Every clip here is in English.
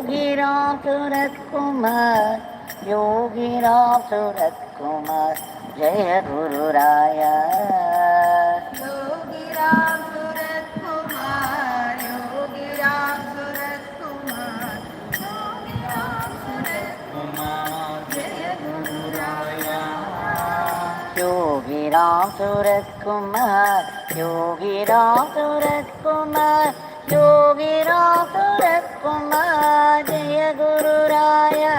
Yogi Ramsuratkumar, Yogi Ramsuratkumar, Jaya Guru Raya. Yogi Ramsuratkumar, Yogi Ramsuratkumar, Yogi Ramsuratkumar, Jaya Guru Raya. Yogi Ramsuratkumar, Yogi Ramsuratkumar, Yogi Ramsuratkumar, Jaya Guru Raya.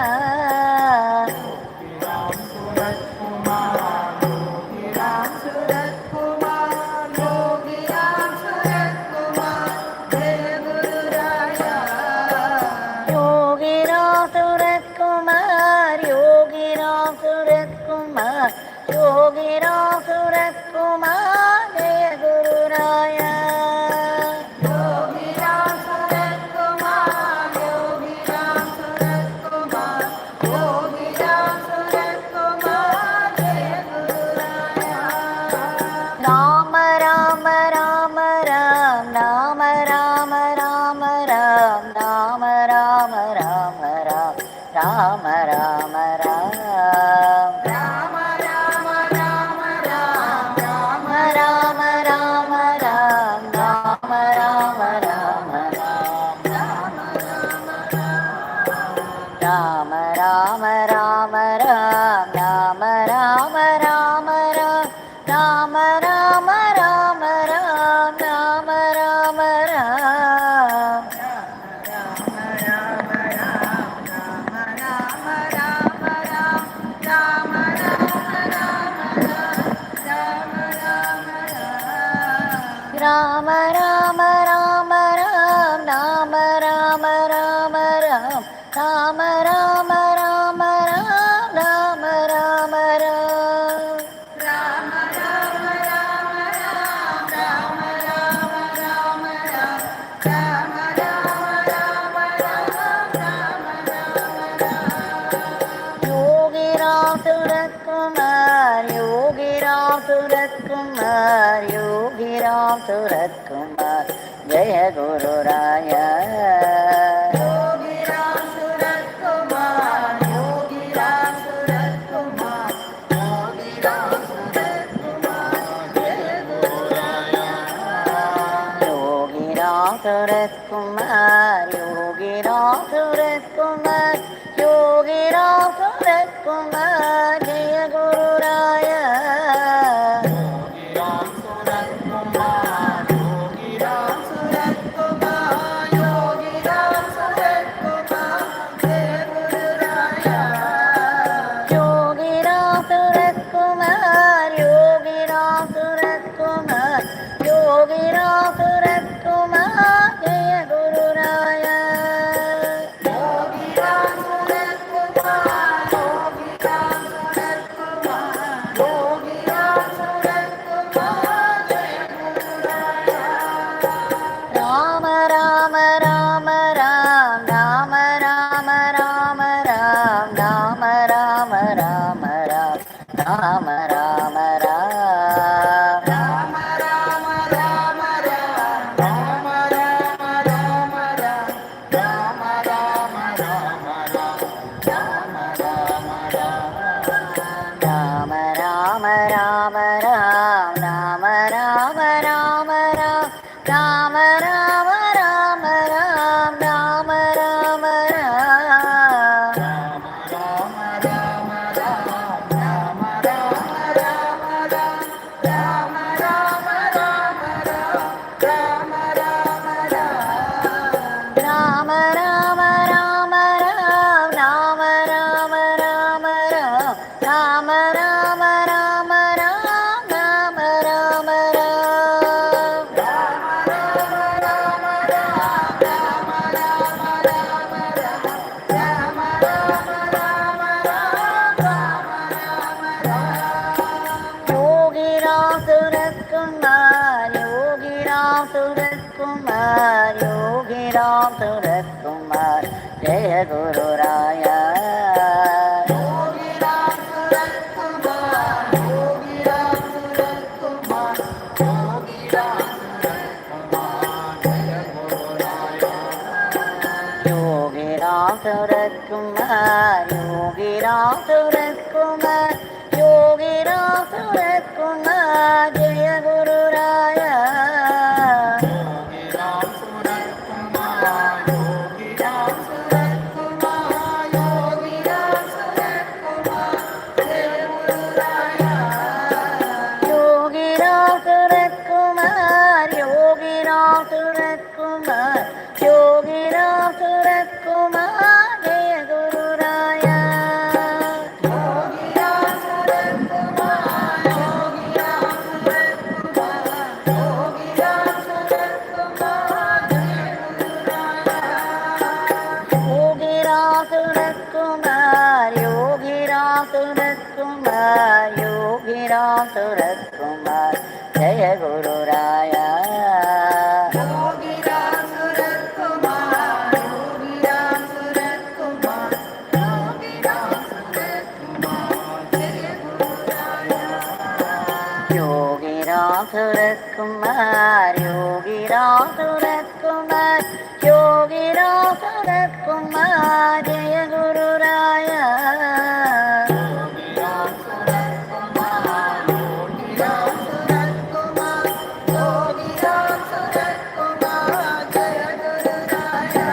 Yogi Ramsuratkumar, Yogi Ramsuratkumar, Yogi Ramsuratkumar, Jaya Guru Raya. Yogi Ramsuratkumar, Yogi Ramsuratkumar, Yogi Ramsuratkumar, Jaya Guru Raya. Rama Rama Rama Ram, Rama Rama Rama Ram, Rama Rama Rama Ram, Rama Rama Ram. Rama Rama Rama Ram, Rama Rama Rama Ram, Rama Rama Rama Ram, Rama Rama Rama Ram, Rama Rama Rama Ram, Rama Rama Rama Ram, Rama Rama Ram. Rama Rama Rama Ram, Rama Rama Rama Ram, Rama Rama Rama Ram, Rama Rama Ram. Yogi Ramsuratkumar, Yogi Ramsuratkumar, Yogi Ramsuratkumar, Jaya Guru Raya. Yogi Ramsuratkumar, Yogi Ramsuratkumar, Yogi Ramsuratkumar, Jaya Guru Raya. Yogi Ramsuratkumar, Yogi Ramsuratkumar, Yogi Ramsuratkumar, Jaya Guru Raya. Yogi Ramsuratkumar, Yogi Ramsuratkumar, Yogi Ramsuratkumar, Jaya Guru Raya. Rama Rama Rama Ram, Rama Rama Rama Ram, Rama Rama Rama Ram, Rama Rama Ram. Rama Rama Rama Ram, Rama Rama Rama Ram, Rama Rama Rama Ram, Rama Rama Ram. Rama Rama Rama Ram, Rama Rama Rama Ram, Rama Rama Rama Ram, Rama Rama Ram. Yogi Ramsuratkumar, Yogi Ramsuratkumar, Yogi Ramsuratkumar, Jaya Guru Raya. Yogi Ramsuratkumar, Yogi Ramsuratkumar, Yogi Ramsuratkumar, Jaya Guru Raya. Yogi Ramsuratkumar, Yogi Ramsuratkumar, Yogi Ramsuratkumar, Jaya Guru Raya. Yogi Ramsuratkumar, Yogi Ramsuratkumar, Yogi Ramsuratkumar, Jaya Guru Raya. Yogi Ramsuratkumar, Yogi Ramsuratkumar, Yogi Ramsuratkumar, Jaya Guru Raya. Yogi Ramsuratkumar, Yogi Ramsuratkumar, Yogi Ramsuratkumar, Jaya Guru Raya. Yogi Ramsuratkumar, Yogi Ramsuratkumar, Yogi Ramsuratkumar, Jaya Guru Raya. Yogi Ramsuratkumar, Yogi Ramsuratkumar, Yogi Ramsuratkumar, Jaya Guru Raya. Yogi Ramsuratkumar, Yogi Ramsuratkumar, Yogi Ramsuratkumar, Jaya Guru Raya.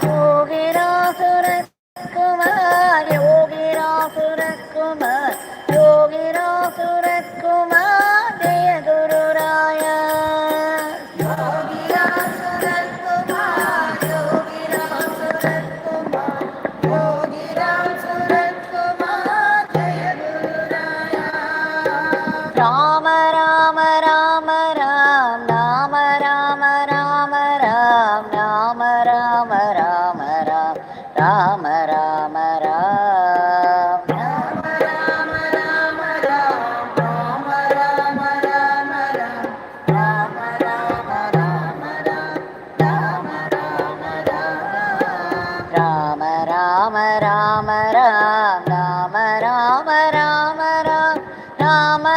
Yogi Ramsuratkumar, Yogi Ramsuratkumar, Yogi Ramsuratkumar, Jaya Guru Raya. Yogi Ramsuratkumar, Yogi Ramsuratkumar, Yogi Ramsuratkumar, Jaya Guru Raya. Rama Rama Rama Ram, Rama Rama Rama Ram, Rama Rama Rama Ram, Rama Rama Ram. Rama Rama Rama Ram, Rama Rama Rama Ram, Rama Rama Rama Ram, Rama Rama Ram. Rama Rama Rama Ram, Rama Rama Rama Ram, Rama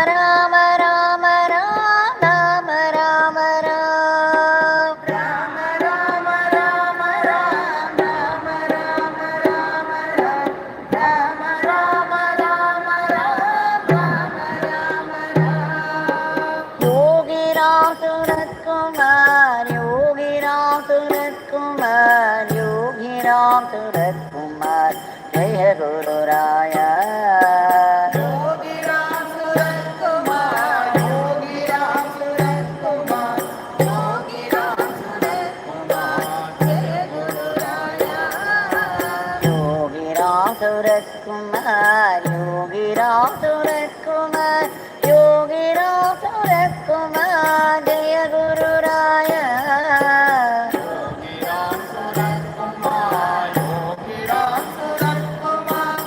Rama Rama Ram, Rama Rama Ram. Rama Rama Rama Ram, Rama Rama Rama Ram, Rama Rama Rama Ram, Rama Rama Ram. Yogi Ramsuratkumar, Yogi Ramsuratkumar, Yogi Ramsuratkumar, Jaya Guru Raya. Yogi Ramsuratkumar, Yogi Ramsuratkumar, Yogi Ramsuratkumar, Jaya Guru Raya. Yogi Ramsuratkumar, Yogi Ramsuratkumar, Yogi Ramsuratkumar, Jaya Guru Raya. Yogi Ramsuratkumar, Yogi Ramsuratkumar,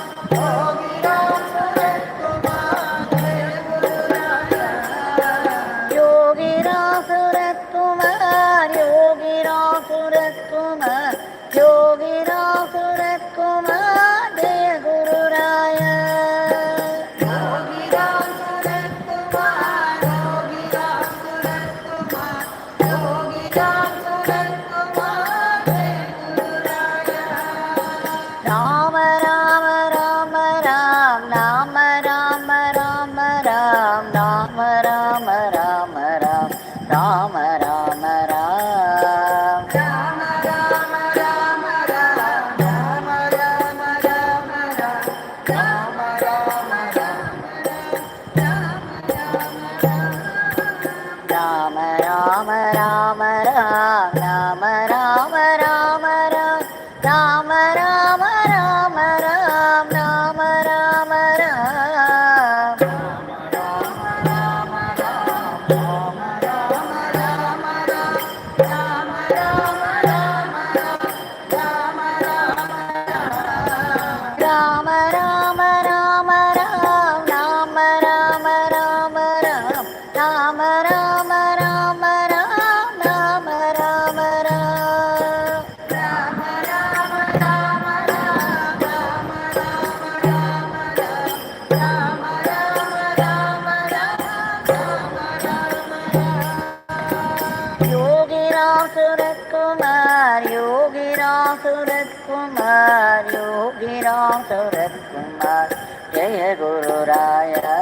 Ramsuratkumar, Yogi Ramsuratkumar, Jaya Guru Raya.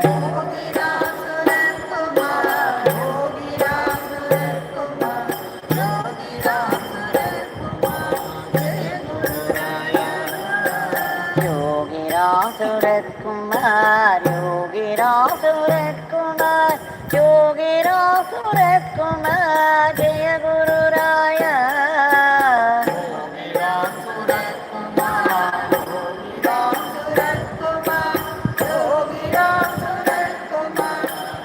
Yogi Ramsuratkumar, Yogi Ramsuratkumar, Yogi Ramsuratkumar, Jaya Guru Raya. Yogi Ramsuratkumar, Yogi Ramsuratkumar, Yogi Ramsuratkumar, Jaya Guru Raya. Yogi Ramsuratkumar, Yogi Ramsuratkumar, Yogi Ramsuratkumar,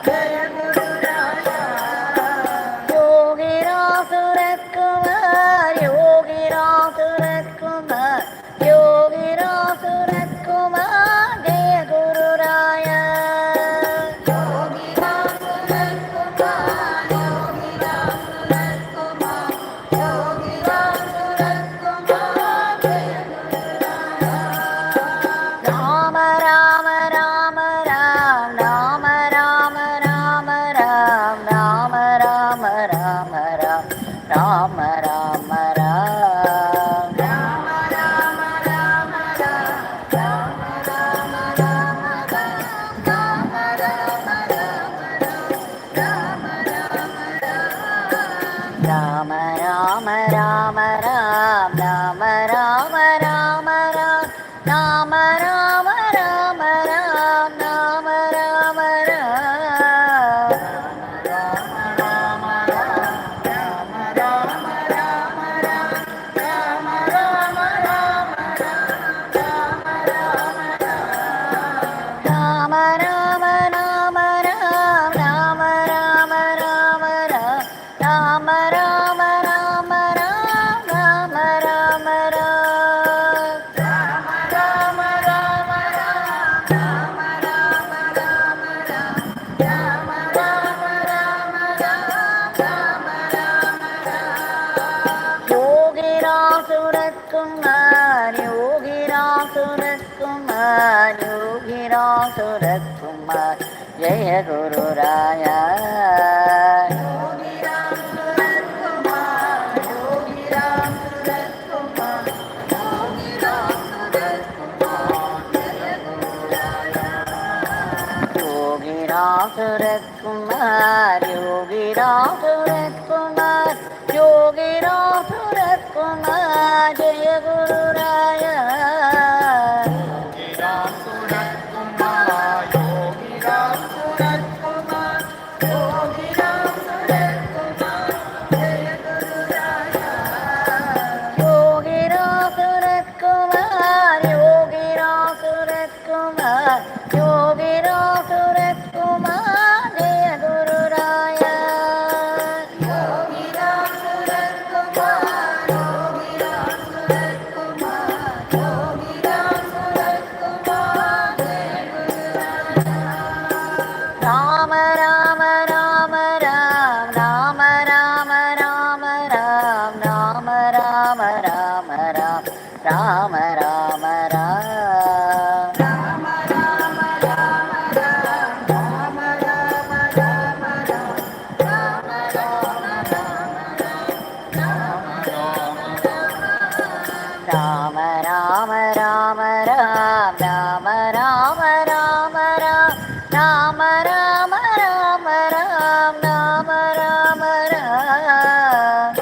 Jaya Guru Raya. Yogi Ramsuratkumar, Yogi Ramsuratkumar, Yogi Ramsuratkumar, Jaya Guru Raya. Yogi Ramsuratkumar, Yogi Ramsuratkumar, Yogi Ramsuratkumar, Jaya Guru Raya. Rama Rama Rama Ram, Rama Rama Rama Ram, Rama Rama Rama Ram, Rama Rama Ram. Rama Rama Rama Rama, Rama Rama Rama Rama, Rama Rama Rama Rama, Rama Rama Rama Rama Rama Rama Ram, Rama Rama Rama Ram, Rama Rama Rama Ram, Rama Rama Ram. Rama Rama Rama Ram, Rama Rama Rama Ram, Rama Rama Rama Ram, Rama Rama Ram. Yogi Ramsuratkumar, Yogi Ramsuratkumar, Yogi Ramsuratkumar, Jaya Guru Raya. Yogi Ramsuratkumar, Yogi Ramsuratkumar, Yogi Ramsuratkumar, Jaya Guru Raya. Yogi Ramsuratkumar, Yogi Ramsuratkumar, Yogi Ramsuratkumar, Jaya Guru Raya. Yogi Ramsuratkumar, Yogi Ramsuratkumar, Yogi Ramsuratkumar, Jaya Guru Raya. Yogi Ramsuratkumar, Yogi Ramsuratkumar, Yogi Ramsuratkumar, Jaya Guru Raya. Yogi Ramsuratkumar, Yogi Ramsuratkumar, Yogi Ramsuratkumar, Jaya Guru Raya. Rama Rama Rama Ram, Rama Rama Rama Ram, Rama Rama Rama Ram, Rama Rama Ram. Rama Rama Rama Ram, Rama Rama Rama Ram, Rama Rama Rama Ram, Rama Rama Rama.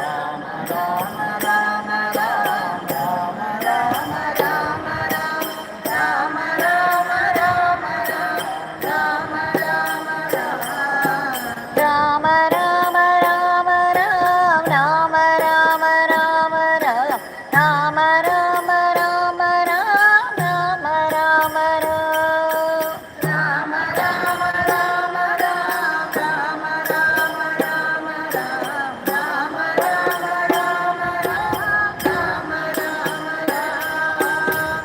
Rama Rama Rama Ram, Rama Rama Rama Ram, Rama Rama Rama Ram, Rama Rama Ram. Rama Rama Rama Ram, Rama Rama Rama Ram, Rama Rama Rama Ram, Rama Rama Ram.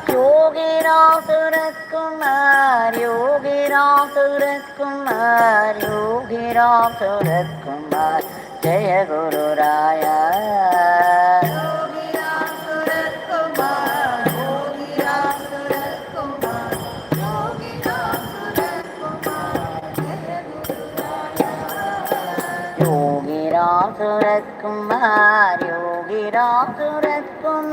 Yogi Ramsuratkumar, Yogi Ramsuratkumar, Yogi Ramsuratkumar, Jaya Guru Raya. Yogi Ramsuratkumar, Yogi Ramsuratkumar, Yogi Ramsuratkumar, Jaya Guru Raya. Yogi Ramsuratkumar, Yogi Ramsuratkumar,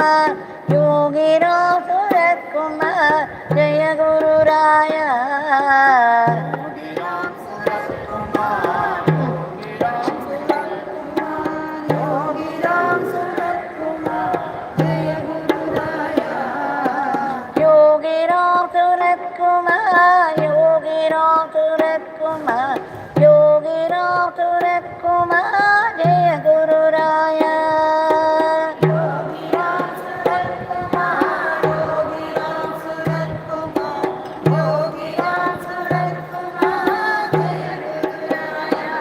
Suratkumar, Yogi Ramsuratkumar, Jaya Guru Raya. Yogi Ramsuratkumar, Yogi Ramsuratkumar, Yogi Ramsuratkumar, Jaya Guru Raya. Yogi Ramsuratkumar, Yogi Ramsuratkumar, Yogi Ramsuratkumar, Jaya Guru Raya. Yogi Ramsuratkumar, Yogi Ramsuratkumar, Yogi Ramsuratkumar, Jaya Guru Raya.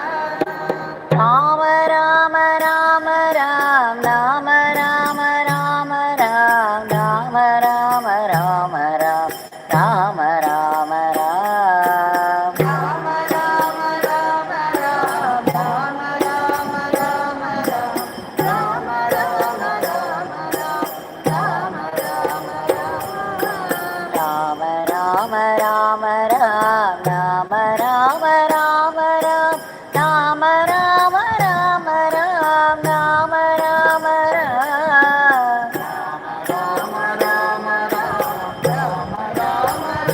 Rama Rama Rama Ram, Rama Rama Rama Ram, Rama Rama Rama Ram, Rama Rama Ram. Rama Rama Rama Ram, Rama Rama Rama Ram, Rama Rama Rama Ram, Rama Rama Rama. Rama Rama Rama Ram, Rama Rama Rama Ram, Rama Rama Rama Ram, Rama Rama Ram. Rama Rama Ram, Rama Rama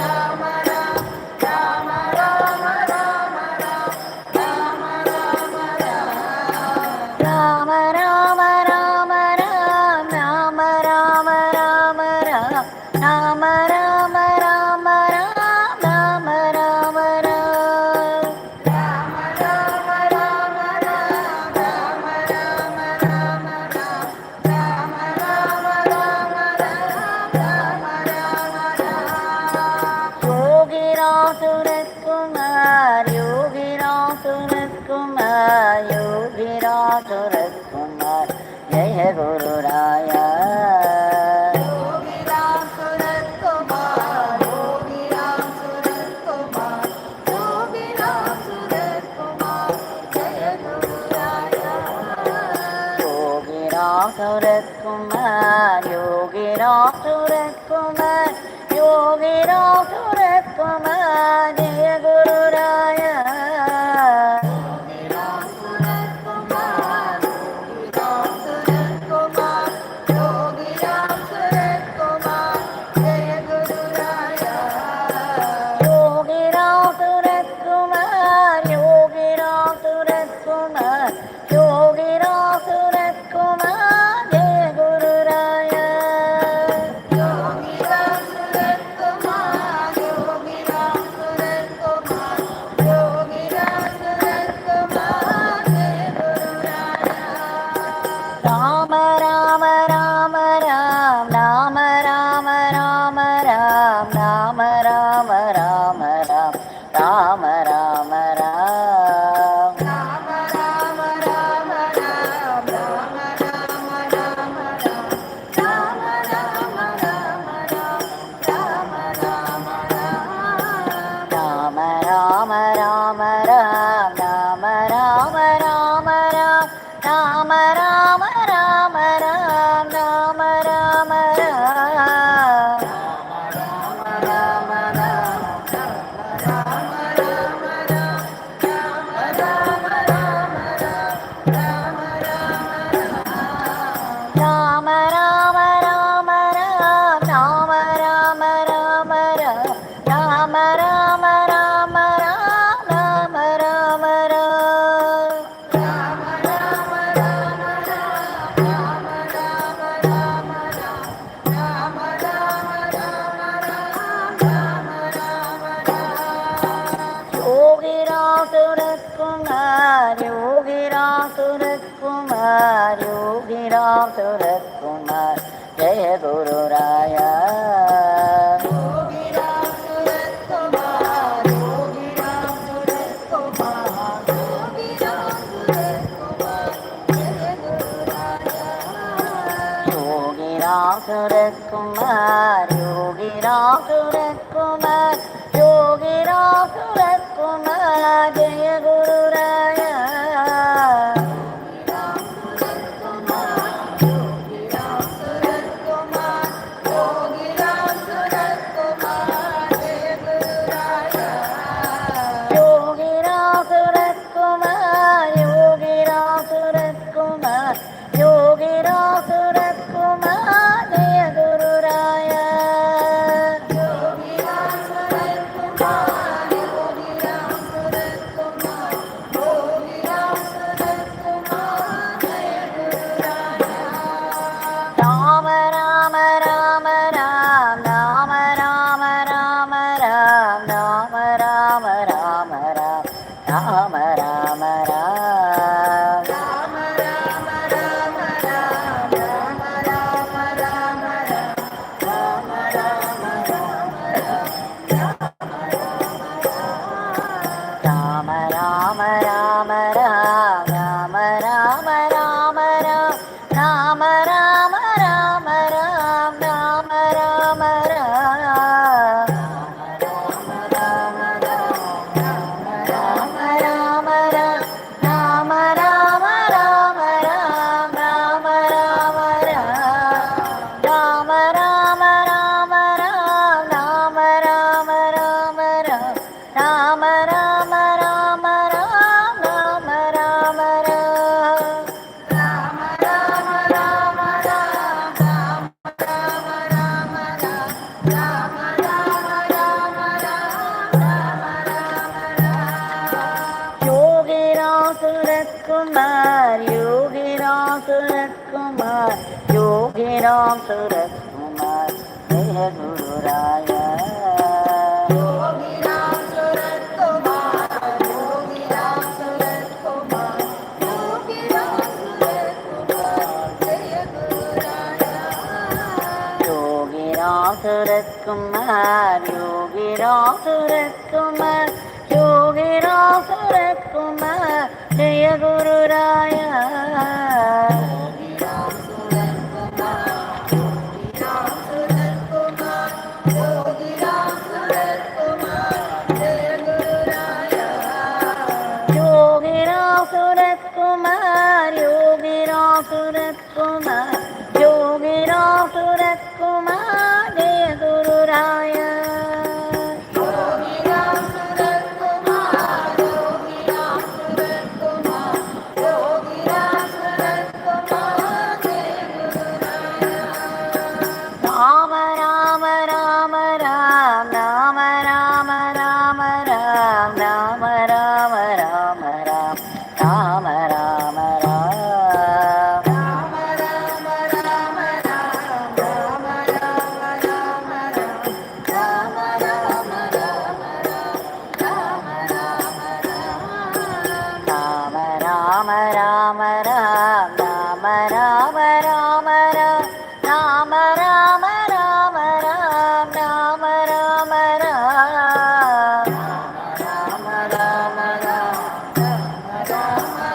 Rama Ram, Rama Rama Rama Ram, Rama Rama Ram. Rama Rama Rama Ram, Rama Rama Rama Ram, Rama Rama Rama Ram, Rama Rama Ram. Rama Rama Rama Ram, Rama Rama Rama Ram, Rama Rama Rama Ram, Rama Rama Ram. Yogi Ramsuratkumar, Yogi Ramsuratkumar, Yogi Ramsuratkumar, Jaya Guru Raya. Yogi Ramsuratkumar, Yogi Ramsuratkumar, Yogi Ramsuratkumar, Jaya Guru Raya. Yogi Ramsuratkumar, Yogi Ramsuratkumar, Yogi Ramsuratkumar, Jaya Guru Raya. Yogi Ramsuratkumar, Yogi Ramsuratkumar, Yogi Ramsuratkumar, Jaya Guru Raya. Yogi Ramsuratkumar, Yogi Ramsuratkumar, Yogi Ramsuratkumar, Jaya Guru Raya. Yogi Ramsuratkumar, Yogi Ramsuratkumar, Yogi Ramsuratkumar, Jaya Guru Raya. Rama Rama Rama Ram, Rama Rama Rama Ram, Rama Rama Rama Ram, Rama Rama Ram. Rama Rama Rama Ram, Rama Rama Rama Ram, Rama Rama Rama Ram, Rama Rama Ram. Rama Rama Rama Ram, Rama Rama Rama Ram, Rama Rama Rama Ram, Rama Rama Ram. Rama Rama Rama Ram, Rama Rama Rama Ram, Rama Rama Rama Ram, Rama Rama Ram. Yogi Ramsuratkumar, Yogi Ramsuratkumar, Yogi Ramsuratkumar, Jaya Guru Raya. Yogi Ramsuratkumar, Yogi Ramsuratkumar, Yogi Ramsuratkumar, Jaya Guru Raya. Yogi Ramsuratkumar, Yogi Ramsuratkumar, Yogi Ramsuratkumar, Jaya Guru Raya. Yogi Ramsuratkumar, Yogi Rama Rama Rama Rama Rama Yogi Ramsuratkumar, Yogi Ramsuratkumar, Yogi Ramsuratkumar, Jaya Guru Raya. Yogi Ramsuratkumar, Yogi Ramsuratkumar, Yogi Ramsuratkumar, Jaya Guru Raya. Yogi Ramsuratkumar, Yogi Ramsuratkumar, Yogi Ramsuratkumar, Jaya Guru Raya. Yogi Ramsuratkumar, Yogi Ramsuratkumar, Yogi Ramsuratkumar, Jaya Guru Raya. Yogi Ramsuratkumar, Yogi Ramsuratkumar, Yogi Ramsuratkumar, Jaya Guru Raya. Rama Rama Rama Ram, Rama Rama Rama Ram, Rama Rama Rama Ram, Rama Rama Ram. Rama Rama Rama Ram, Rama Rama Rama Ram, Rama Rama Rama Ram, Rama Rama Ram. Rama Rama Rama Ram, Rama Rama Rama Ram, Rama Rama Rama Ram, Rama Rama Ram. Rama Rama Ram, Rama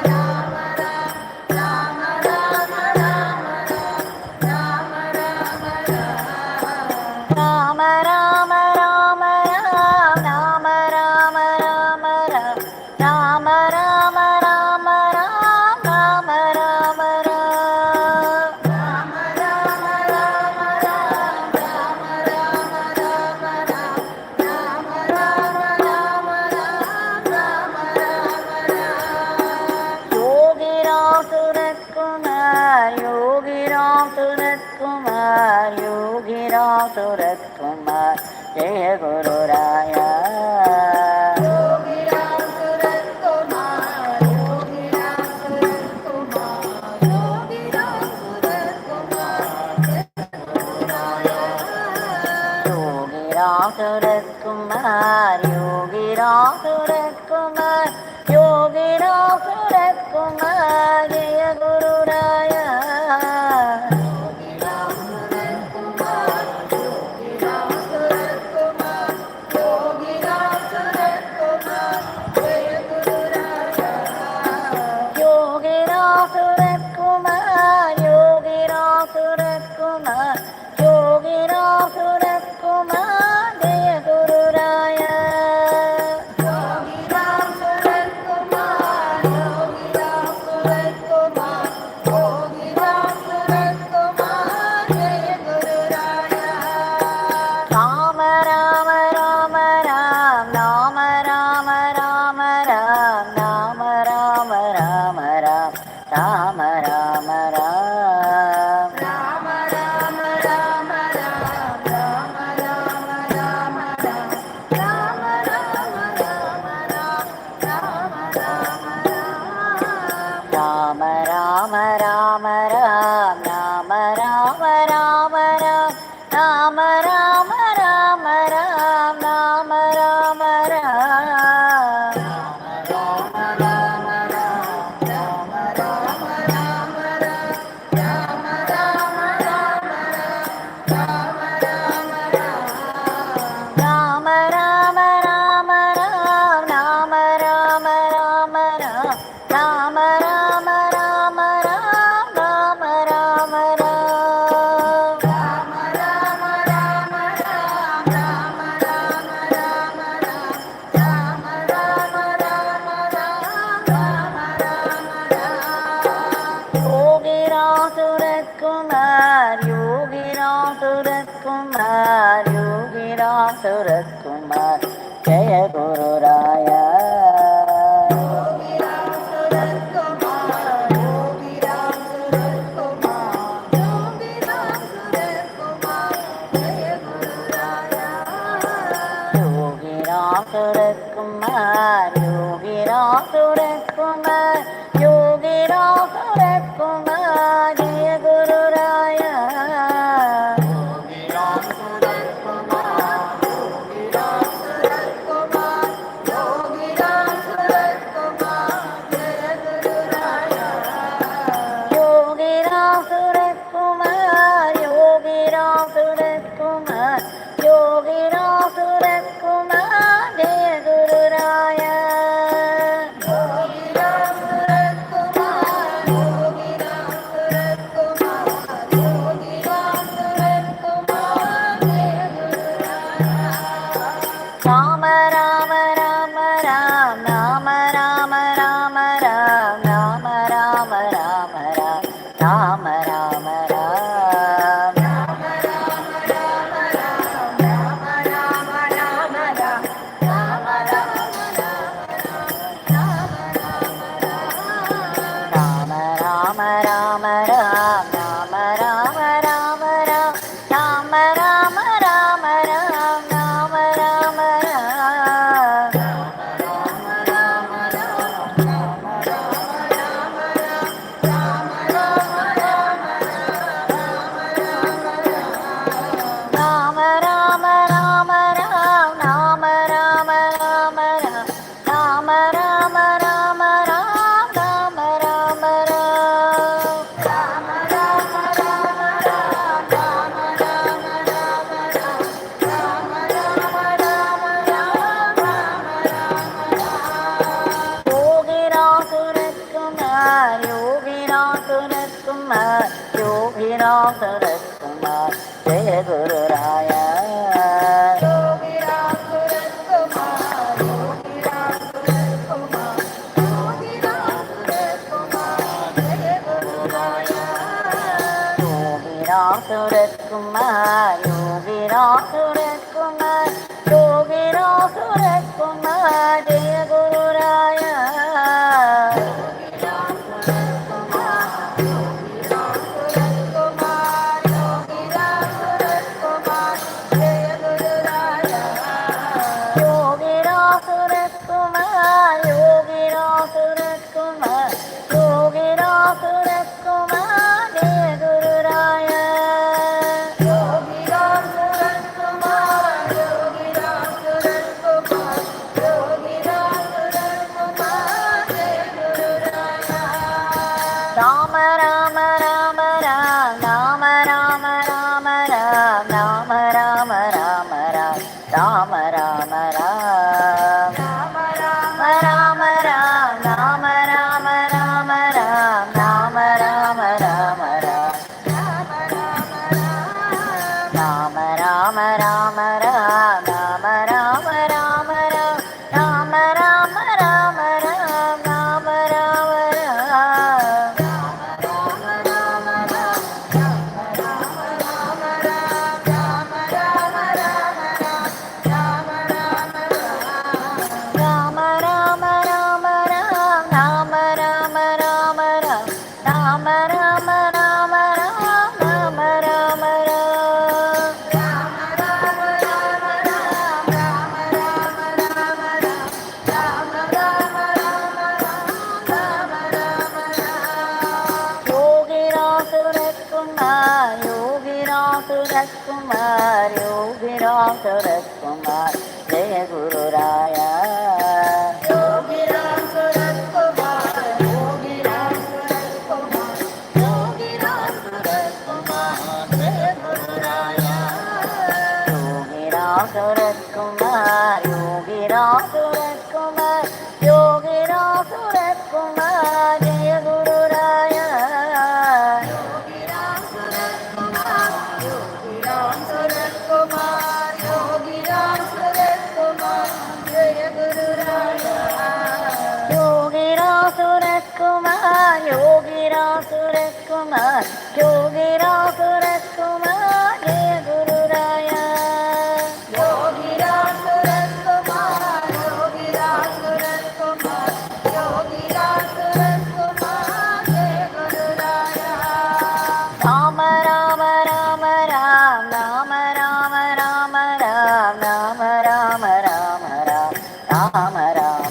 Rama Ram, Rama Rama Rama Ram, Rama Rama Ram. Rama Rama Rama Ram, Rama Rama Rama Ram, Rama Rama Rama Ram, Rama Rama Ram. Rama Rama Rama Ram, Rama Rama Rama Ram, Rama Rama Rama Ram, Rama Rama Ram. Yogi Ramsuratkumar, Yogi Ramsuratkumar, Yogi Ramsuratkumar, Jaya Guru Raya. Yogi Ramsuratkumar, Yogi Ramsuratkumar, Yogi Ramsuratkumar, Jaya Guru Raya. Yogi Ramsuratkumar, Yogi Ramsuratkumar, Yogi Ramsuratkumar, Jaya Guru Raya. Yogi Ramsuratkumar, Yogi Ramsuratkumar, Yogi Ramsuratkumar, Jaya Guru Raya. Yogi Ramsuratkumar, Yogi Ramsuratkumar, Yogi Ramsuratkumar, Jaya Guru Raya. Yogi Ramsuratkumar, Yogi Ramsuratkumar, Yogi Ramsuratkumar, Jaya Guru Raya. Rama Rama Rama Ram, Rama Rama Rama Ram, Rama Rama Rama Ram, Rama Rama Ram. Rama Rama Rama Ram, Rama Rama Rama Ram, Rama Rama Rama Ram, Rama Rama Ram. Rama Rama Rama Ram, Rama Rama Rama Ram, Rama Rama Rama Ram, Rama Rama Ram. Rama Rama Ram, Rama Rama Rama Ram, Rama Rama Rama Ram, Rama Rama Ram. Rama Rama Rama Ram, Rama Rama Rama Ram, Rama Rama Rama Ram, Rama Rama Ram. Rama Rama Rama Ram, Rama Rama Rama Ram, Rama Rama Rama Ram, Rama Rama Ram. Yogi Ramsuratkumar, Yogi Ramsuratkumar, Yogi Ramsuratkumar, Jaya Guru Raya. Suratkumar, Yogi Ramsuratkumar, Yogi Ramsuratkumar, Jaya Guru Raya. Yogi Ramsuratkumar, Yogi Ramsuratkumar, Yogi Ramsuratkumar, Jaya Guru Raya. Yogi Ramsuratkumar, Yogi Ramsuratkumar, Yogi Ramsuratkumar, Jaya Guru Raya. Yogi Ramsuratkumar, Yogi Ramsuratkumar, Yogi Ramsuratkumar, Jaya Guru Raya. Rama Rama Rama Ram, Rama Rama Rama Ram, Rama Rama Rama Ram, Rama Rama Ram. Rama Rama Rama Ram, Rama Rama Rama Ram, Rama Rama Rama Ram, Rama Rama Rama Ram, Rama Rama Rama Ram, Rama Rama Rama Ram, Rama Rama Ram. Rama Rama Rama Ram, Rama Rama Rama Ram, Rama Rama Rama Ram, Rama Rama Ram. Rama Rama Rama Ram, Rama Rama Rama Ram, Rama Rama Rama Ram, Rama Rama Ram. Yogi Ramsuratkumar, Yogi Ramsuratkumar, Yogi Ramsuratkumar, Jaya Guru Raya. Yogi Ramsuratkumar, Yogi Ramsuratkumar, Yogi Ramsuratkumar, Jaya Guru Raya. Yogi Ramsuratkumar, Yogi Ramsuratkumar, Yogi Ramsuratkumar, Jaya Guru Raya. Yogi Ramsuratkumar, Yogi Ramsuratkumar, Yogi Ramsuratkumar, Jaya Guru Raya. Yogi Ramsuratkumar, Yogi Ramsuratkumar, Yogi Ramsuratkumar, Jaya Guru Raya. Yogi Ramsuratkumar, Yogi Ramsuratkumar, Yogi Ramsuratkumar, Jaya Guru Raya. Rama Rama Rama Ram, Rama Rama Rama Ram, Rama Rama Rama Ram, Rama Rama Ram. Rama Rama Rama Ram, Rama Rama Rama Ram, Rama Rama Rama Ram, Rama Rama Ram. Rama Rama Rama Ram, Rama Rama Rama Ram, Rama Rama Rama Ram, Rama Rama Ram. Rama Rama Rama Ram, Rama Rama Rama Ram, Rama Rama Rama Ram, Rama Rama Ram. Rama Rama Rama Ram, Rama Rama Rama Ram, Rama Rama Rama Ram, Rama Rama Ram. Yogi Ramsuratkumar, Yogi Ramsuratkumar, Yogi Ramsuratkumar, Jaya Guru Raya. Yogi Ramsuratkumar, Yogi Ramsuratkumar, Yogi Ramsuratkumar, Jaya Guru Raya. Yogi Ramsuratkumar, Yogi Ramsuratkumar, Yogi Ramsuratkumar, Jaya Guru Raya. Yogi Ramsuratkumar, Yogi Ramsuratkumar, Yogi Ramsuratkumar, Jaya Guru Raya. Yogi Ramsuratkumar, Yogi Ramsuratkumar, Yogi Ramsuratkumar, Jaya Guru Raya. Yogi Ramsuratkumar, Yogi Ramsuratkumar, Yogi Ramsuratkumar, Jaya Guru Raya. Rama Rama Rama Ram, Rama Rama Rama Ram, Rama Rama Rama Ram, Rama Rama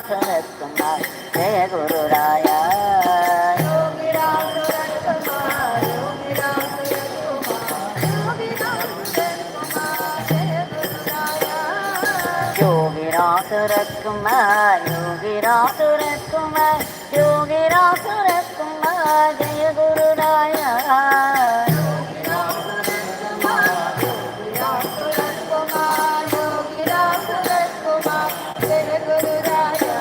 Ramsuratkumar, Jaya Guru Raya. Yogi Ramsuratkumar, Yogi Ramsuratkumar, Yogi Ramsuratkumar, Jaya Guru Raya. Yogi Ramsuratkumar, Yogi Ramsuratkumar, Yogi Ramsuratkumar, Jaya Guru Raya. Yogi Ramsuratkumar, Yogi Ramsuratkumar, Yogi Ramsuratkumar, Jaya Guru Raya.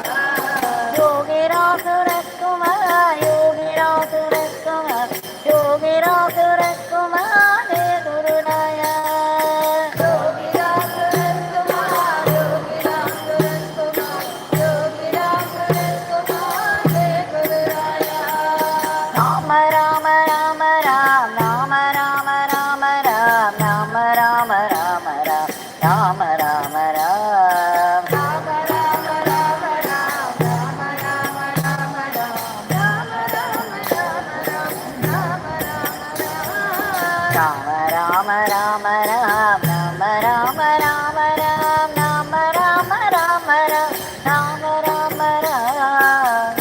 Yogi Ramsuratkumar, Yogi Ramsuratkumar, Yogi Ramsuratkumar, Jaya Guru Raya. Yogi Ramsuratkumar, Yogi Ramsuratkumar, Yogi Ramsuratkumar, Jaya Guru Raya. Rama Rama Rama Ram, Rama Rama Rama Ram, Rama Rama Rama Ram, Rama Rama Ram. Rama Rama Rama Ram, Rama Rama Rama Ram, Rama Rama Rama Ram, Rama Rama Ram.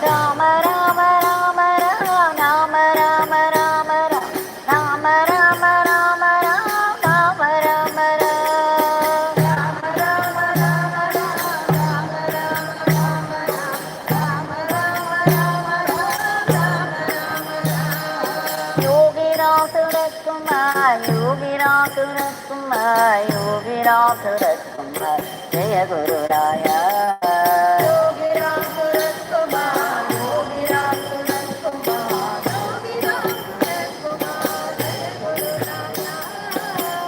Rama Rama Rama Ram, Rama Rama Rama Ram, Rama Rama Rama Ram, Rama Rama Ram. Rama Rama Rama Ram, Rama Rama Rama Ram, Rama Rama Rama Ram, Rama Rama Ram. Yogi Ramsuratkumar, Yogi Ramsuratkumar, Yogi Ramsuratkumar, Jaya Guru Raya. Yogi Ramsuratkumar, Yogi Ramsuratkumar, Yogi Ramsuratkumar, Jaya Guru Raya.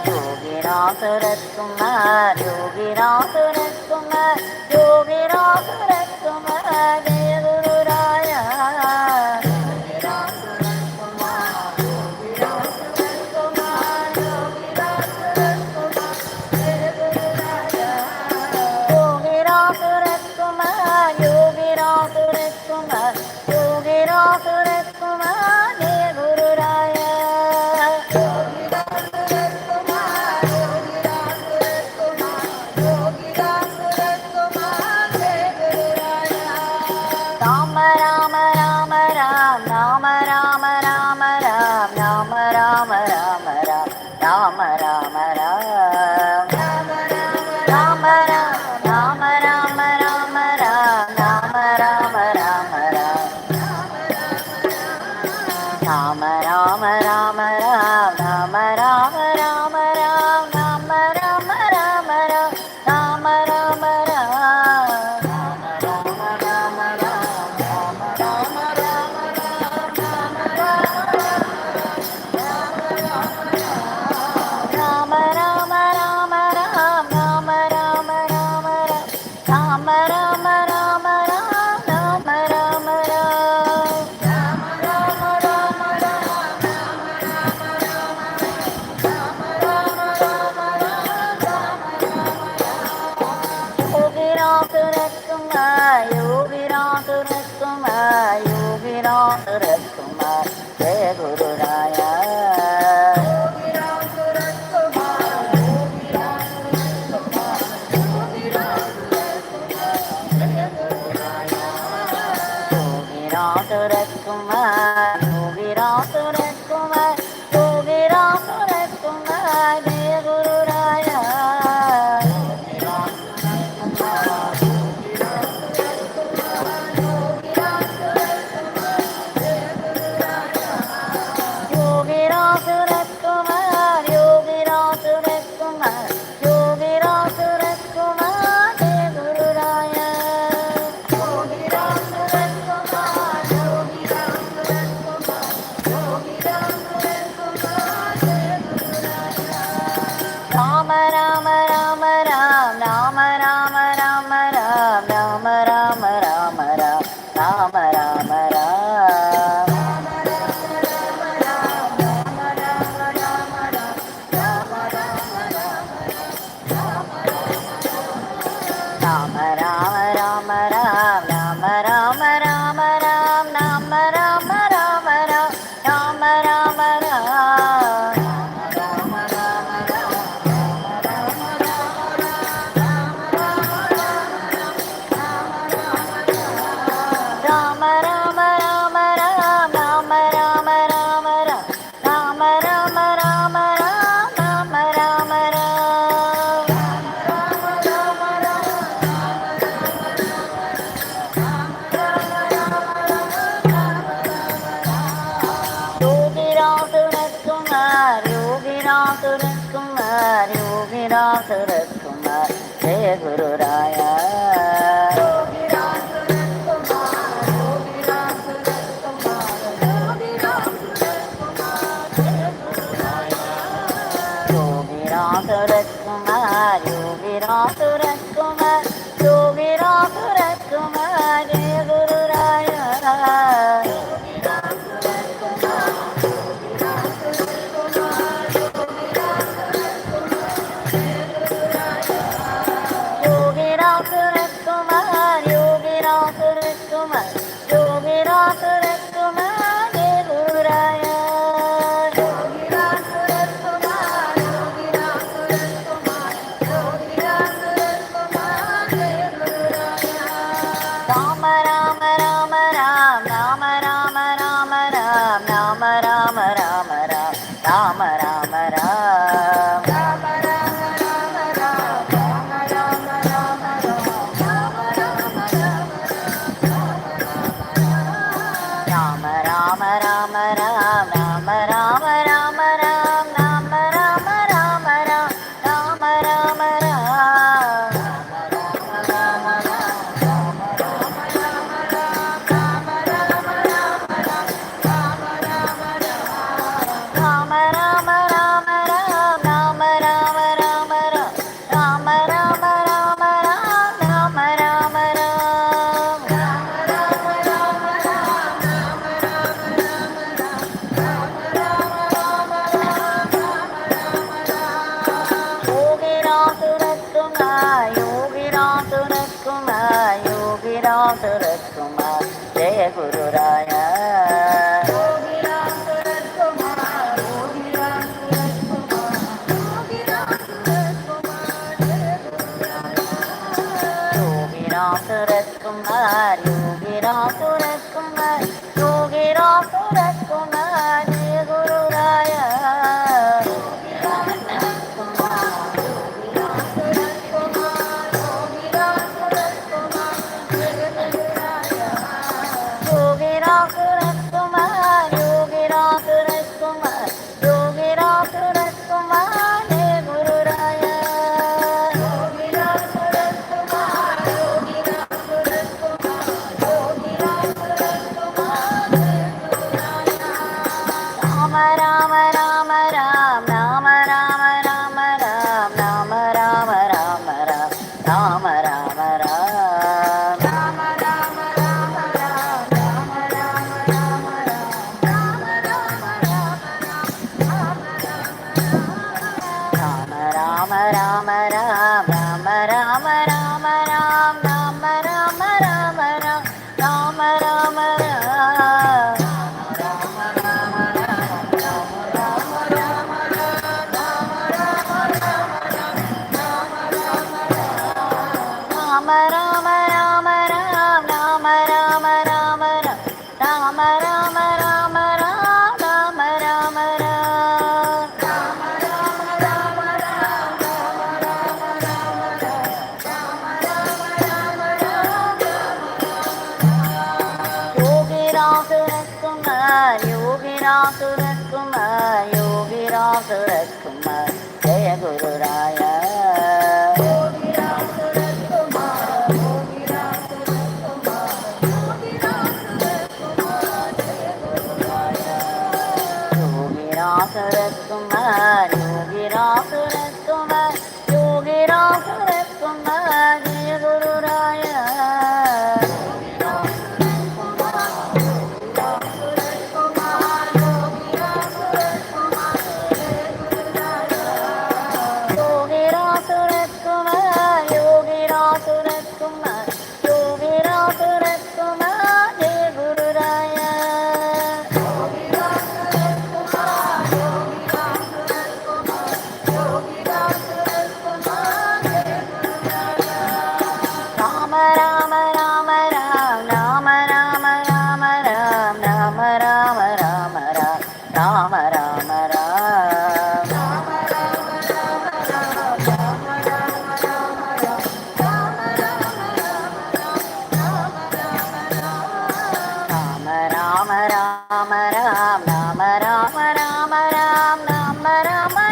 Yogi Ramsuratkumar, Yogi Ramsuratkumar, Yogi Ramsuratkumar, Jaya Guru Raya. Yogi Ramsuratkumar, Yogi Ramsuratkumar, Yogi Ramsuratkumar, Jaya Guru Raya. Yogi Ramsuratkumar, Yogi Ramsuratkumar, Yogi Ramsuratkumar, Jaya Guru Raya. Yogi Ramsuratkumar, Yogi Ramsuratkumar, Yogi Ramsuratkumar, Jaya Guru Raya. Rama Rama Rama Ram, Rama Rama Rama Ram, Rama Rama Rama Ram, Rama Rama Ram. Rama Rama Rama Rama Rama Rama Ram, Rama Rama Rama Ram. Rama Rama Rama Ram, Rama Rama Rama Ram, Rama Rama Rama Ram, Rama Rama Ram. Rama Rama Ramsuratkumar, Yogi Ramsuratkumar, Jaya Guru Raya. Yogi Ramsuratkumar, Yogi Ramsuratkumar, Yogi Ramsuratkumar, Jaya Guru Raya. Yogi Ramsuratkumar, Yogi Ramsuratkumar, Yogi Ramsuratkumar, Jaya Guru Raya. Yogi Ramsuratkumar, Yogi Ramsuratkumar, Yogi Ramsuratkumar, Jaya Guru Raya. Yogi Ramsuratkumar, Yogi Ramsuratkumar, Yogi Ramsuratkumar, Jaya Guru Raya. Yogi Ramsuratkumar, Yogi Ramsuratkumar, Yogi Ramsuratkumar, Jaya Guru Raya. Rama Rama Rama Ram, Rama Rama Rama Ram, Rama Rama Rama Ram, Rama Rama Ram. Rama Rama Rama Rama, Rama Rama Rama Rama, Rama Rama Rama Rama, Rama Rama Rama Ram, Rama Rama Rama Ram, Rama Rama Rama Ram, Rama Rama Ram. Rama Rama Rama Ram, Rama Rama Rama Ram, Rama Rama Rama Ram, Rama Rama Ram. Yogi Ramsuratkumar, Yogi Ramsuratkumar, Yogi Ramsuratkumar, Jaya Guru Raya. Yogi Ramsuratkumar, Yogi Ramsuratkumar, Yogi Ramsuratkumar, Jaya Guru Raya. Yogi Ramsuratkumar, Yogi Ramsuratkumar, Yogi Ramsuratkumar, Jaya Guru Raya. Yogi Ramsuratkumar, Yogi Ramsuratkumar, Yogi Ramsuratkumar, Jaya Guru Raya. Yogi Ramsuratkumar, Yogi Ramsuratkumar, Yogi Ramsuratkumar, Jaya Guru Raya. Yogi Ramsuratkumar, Yogi Ramsuratkumar, Yogi Ramsuratkumar, Jaya Guru Raya. Rama Rama Rama Ram, Rama Rama Rama Ram, Rama Rama Rama Ram, Rama Rama Ram. Rama Rama Rama Rama, Rama Rama Rama Rama, Rama Rama Rama Rama, Rama Rama Rama. Rama Rama Rama Ram, Rama Rama Rama Ram, Rama Rama Rama Ram. Rama Rama Rama Ram, Rama Rama Rama Ram, Rama Rama Rama Ram, Rama Rama Ram. Yogi Ramsuratkumar, Yogi Ramsuratkumar, Yogi Ramsuratkumar, Jaya Guru Raya. Yogi Ramsuratkumar, Yogi Ramsuratkumar, Yogi Ramsuratkumar, Jaya Guru Raya. Yogi Ramsuratkumar, Yogi Ramsuratkumar, Yogi Ramsuratkumar, Jaya Guru Raya. Jaya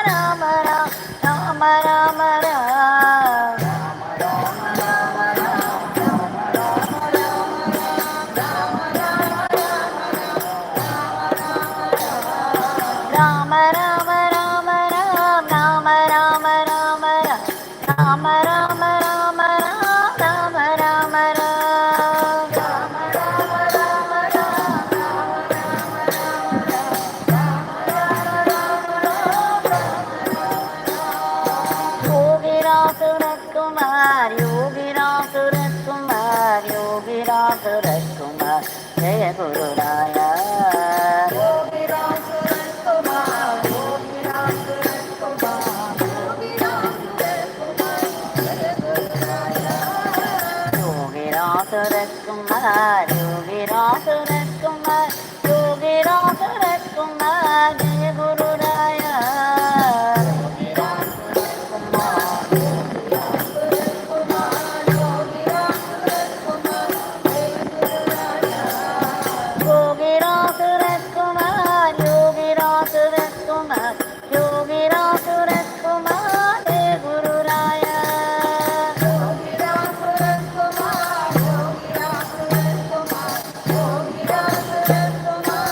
Guru Raya. Yogi Ramsuratkumar, Yogi Ramsuratkumar, Yogi Ramsuratkumar, Jaya Guru Raya. Yogi Ramsuratkumar, Yogi Ramsuratkumar, Yogi Ramsuratkumar, Jaya Guru Raya. Yogi Ramsuratkumar, Yogi Ramsuratkumar, Yogi Ramsuratkumar, Jaya Guru Raya. Yogi Ramsuratkumar, Yogi Ramsuratkumar, Yogi Ramsuratkumar, Jaya Guru Raya. Yogi Ramsuratkumar, Yogi Ramsuratkumar, Yogi Ramsuratkumar,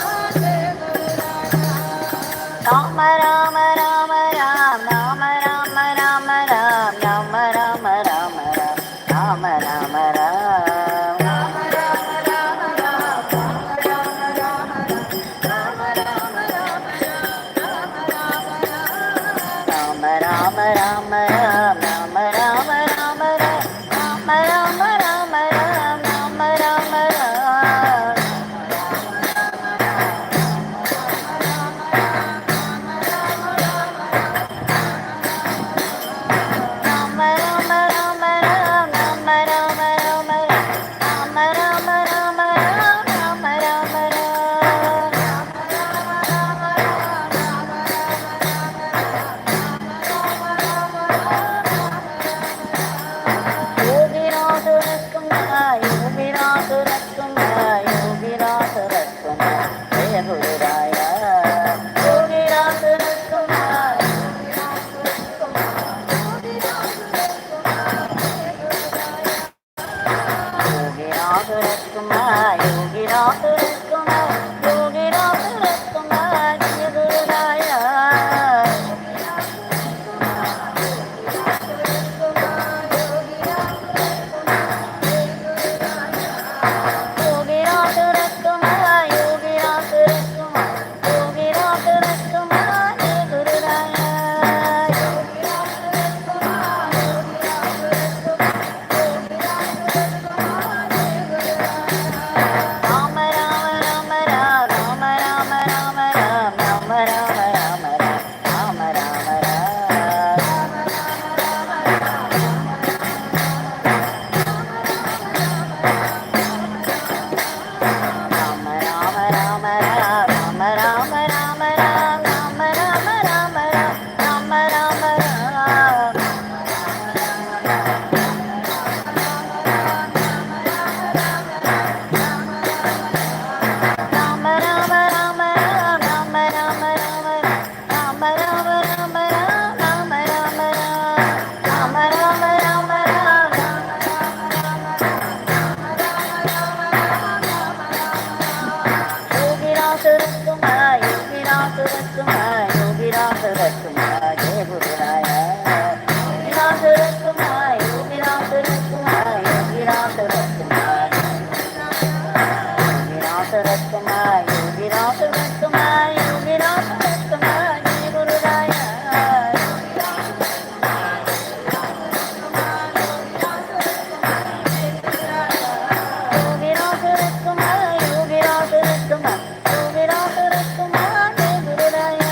Jaya Guru Raya. Rama Rama Rama Ram, Rama Rama Rama Ram, Rama Rama Rama Ram, Rama Rama Ram. Rama Rama Rama Ram, Rama Rama Rama Ram, Rama Rama Rama Ram, Rama Rama Ram. Rama Rama Rama Ram, Rama Rama Rama Ram, Rama Rama Rama Ram, Rama Rama Ram. Rama Rama Rama Ram, Rama Rama Rama Ram, Rama Rama Rama Ram, Rama Rama Ram. Yogi Ramsuratkumar, Yogi Ramsuratkumar, Yogi Ramsuratkumar, Jaya Guru Raya. Yogi Ramsuratkumar, Yogi Ramsuratkumar, Yogi Ramsuratkumar, Yogi Ramsuratkumar, Jaya Guru Raya. Yogi Ramsuratkumar, Yogi Ramsuratkumar, Yogi Ramsuratkumar, Jaya Guru Raya. Rama Rama Rama Ram, Rama Rama Rama Ram, Rama Rama Rama Ram, Rama Rama Ram. Rama Rama Rama Ram, Rama Rama Rama Ram, Rama Rama Rama Ram, Rama Rama Ram. Rama Rama Rama Ram, Rama Rama Rama Ram, Rama Rama Rama Ram, Rama Rama Ram. Rama Rama Rama Ram, Yogi Ramsuratkumar, Yogi Ramsuratkumar, Yogi Ramsuratkumar, Jaya Guru Raya. Yogi Ramsuratkumar, Yogi Ramsuratkumar, Yogi Ramsuratkumar, Yogi Ramsuratkumar, Yogi Ramsuratkumar, Yogi Ramsuratkumar, Jaya Guru Raya. Yogi Ramsuratkumar, Yogi Ramsuratkumar, Yogi Ramsuratkumar, Jaya Guru Raya.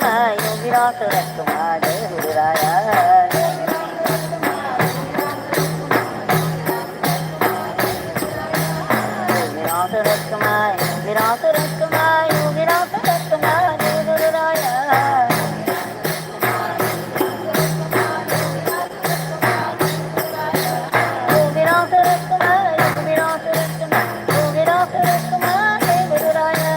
Ramsuratkumar, Yogi Ramsuratkumar, Jai Guru Raya. Yogi Ramsuratkumar, Yogi Ramsuratkumar, Yogi Ramsuratkumar, Jai Guru Raya. Yogi Ramsuratkumar, Yogi Ramsuratkumar, Yogi Ramsuratkumar, Jai Guru Raya.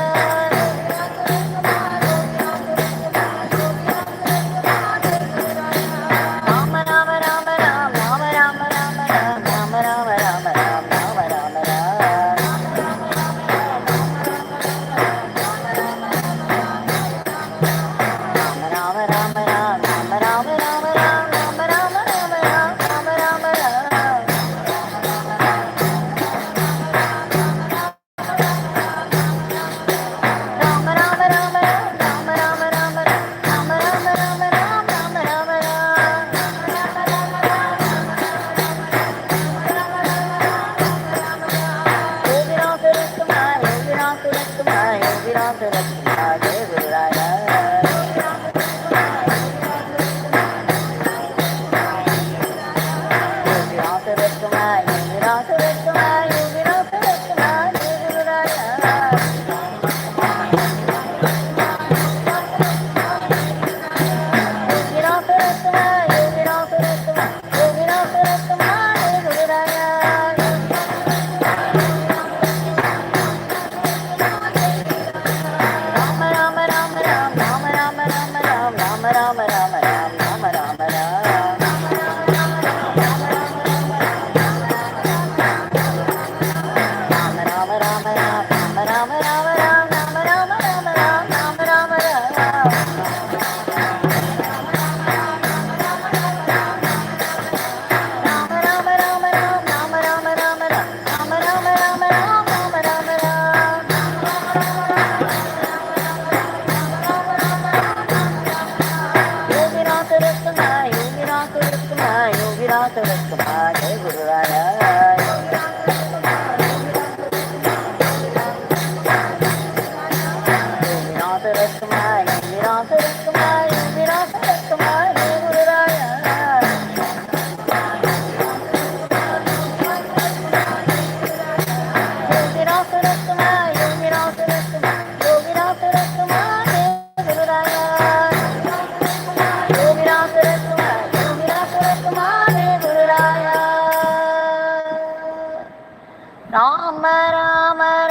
Rama Rama Rama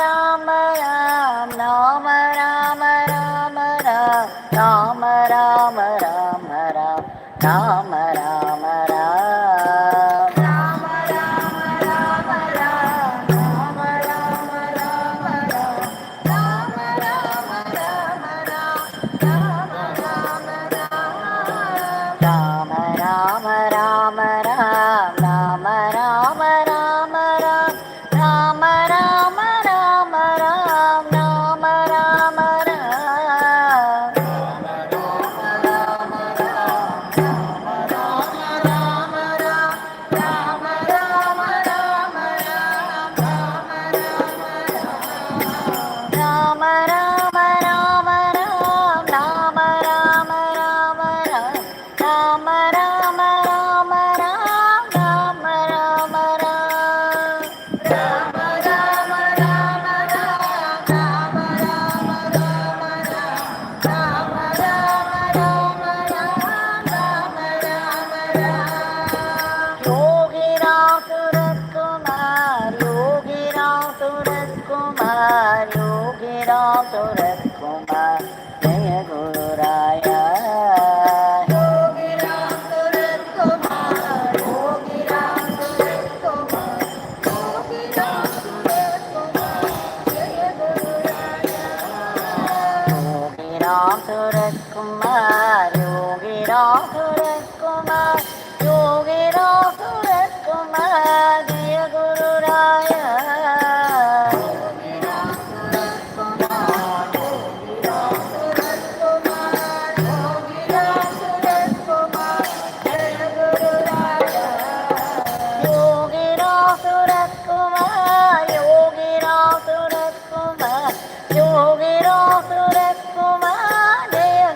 Rama Rama Rama Rama Rama Rama Rama Rama Rama Yogi Ramsuratkumar, Jaya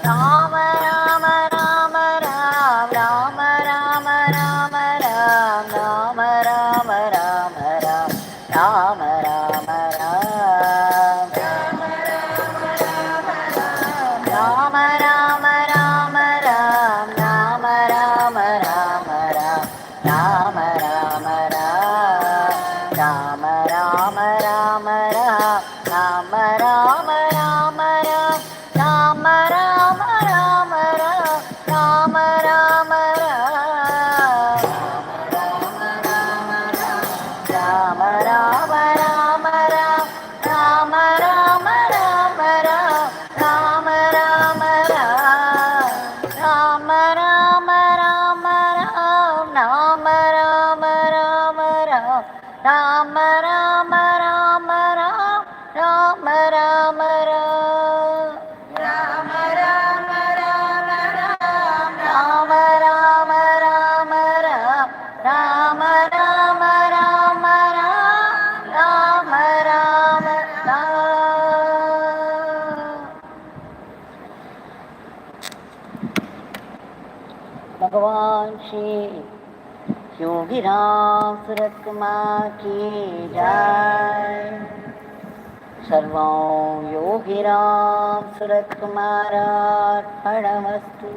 Rama Rama Rama Ram, Rama Rama Rama Ram, Rama Rama Rama Ram, Rama Rama Ram, Rama Rama Rama Ram, Rama Rama Rama Ram, Rama Rama Ram, Rama Rama Rama Ram, Rama Rama Rama Ram, Rama Rama Rama Ram, Rama Rama Ram, Rama Rama Rama Ram, Rama Rama Rama Ram, Rama Rama Ram, Rama Rama Rama Ram, Rama Rama Rama Ram, Rama Rama Rama Ram, Rama Rama Ram, Rama Rama Rama Ram, Rama Rama Rama Ram, Rama Rama Rama Ram, Rama Rama Ram. Bhagwan Shri Yogi Ramsuratkumar ki Jaya. Sarvam Yogi Ramsuratkumar Arpanamastu.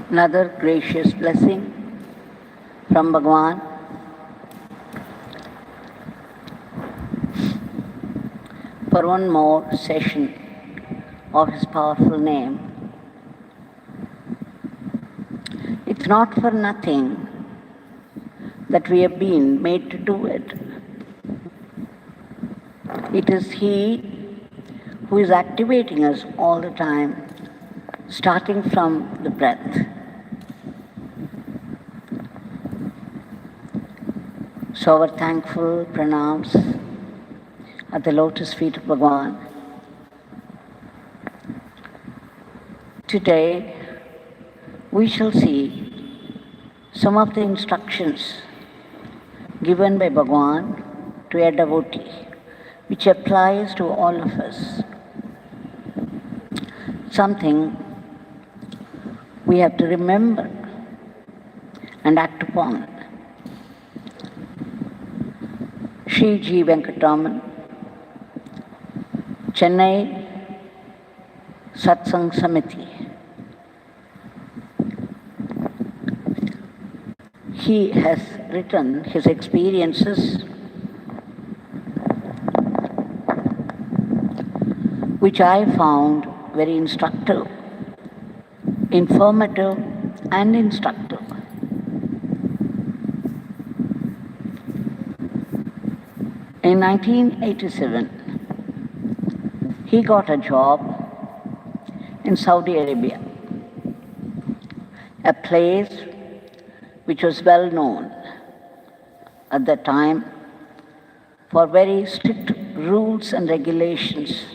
Another gracious blessing from Bhagwan. For one more session of his powerful name. It's not for nothing that we have been made to do it. It is he who is activating us all the time, starting from the breath. So our thankful pranams at the lotus feet of Bhagwan. Today, we shall see some of the instructions given by Bhagwan to a devotee, which applies to all of us. Something we have to remember and act upon. Shri G.Venkataraman, Chennai Satsang Samiti. He has written his experiences, which I found very instructive, informative and instructive. In 1987, he got a job in Saudi Arabia, a place which was well known at that time for very strict rules and regulations,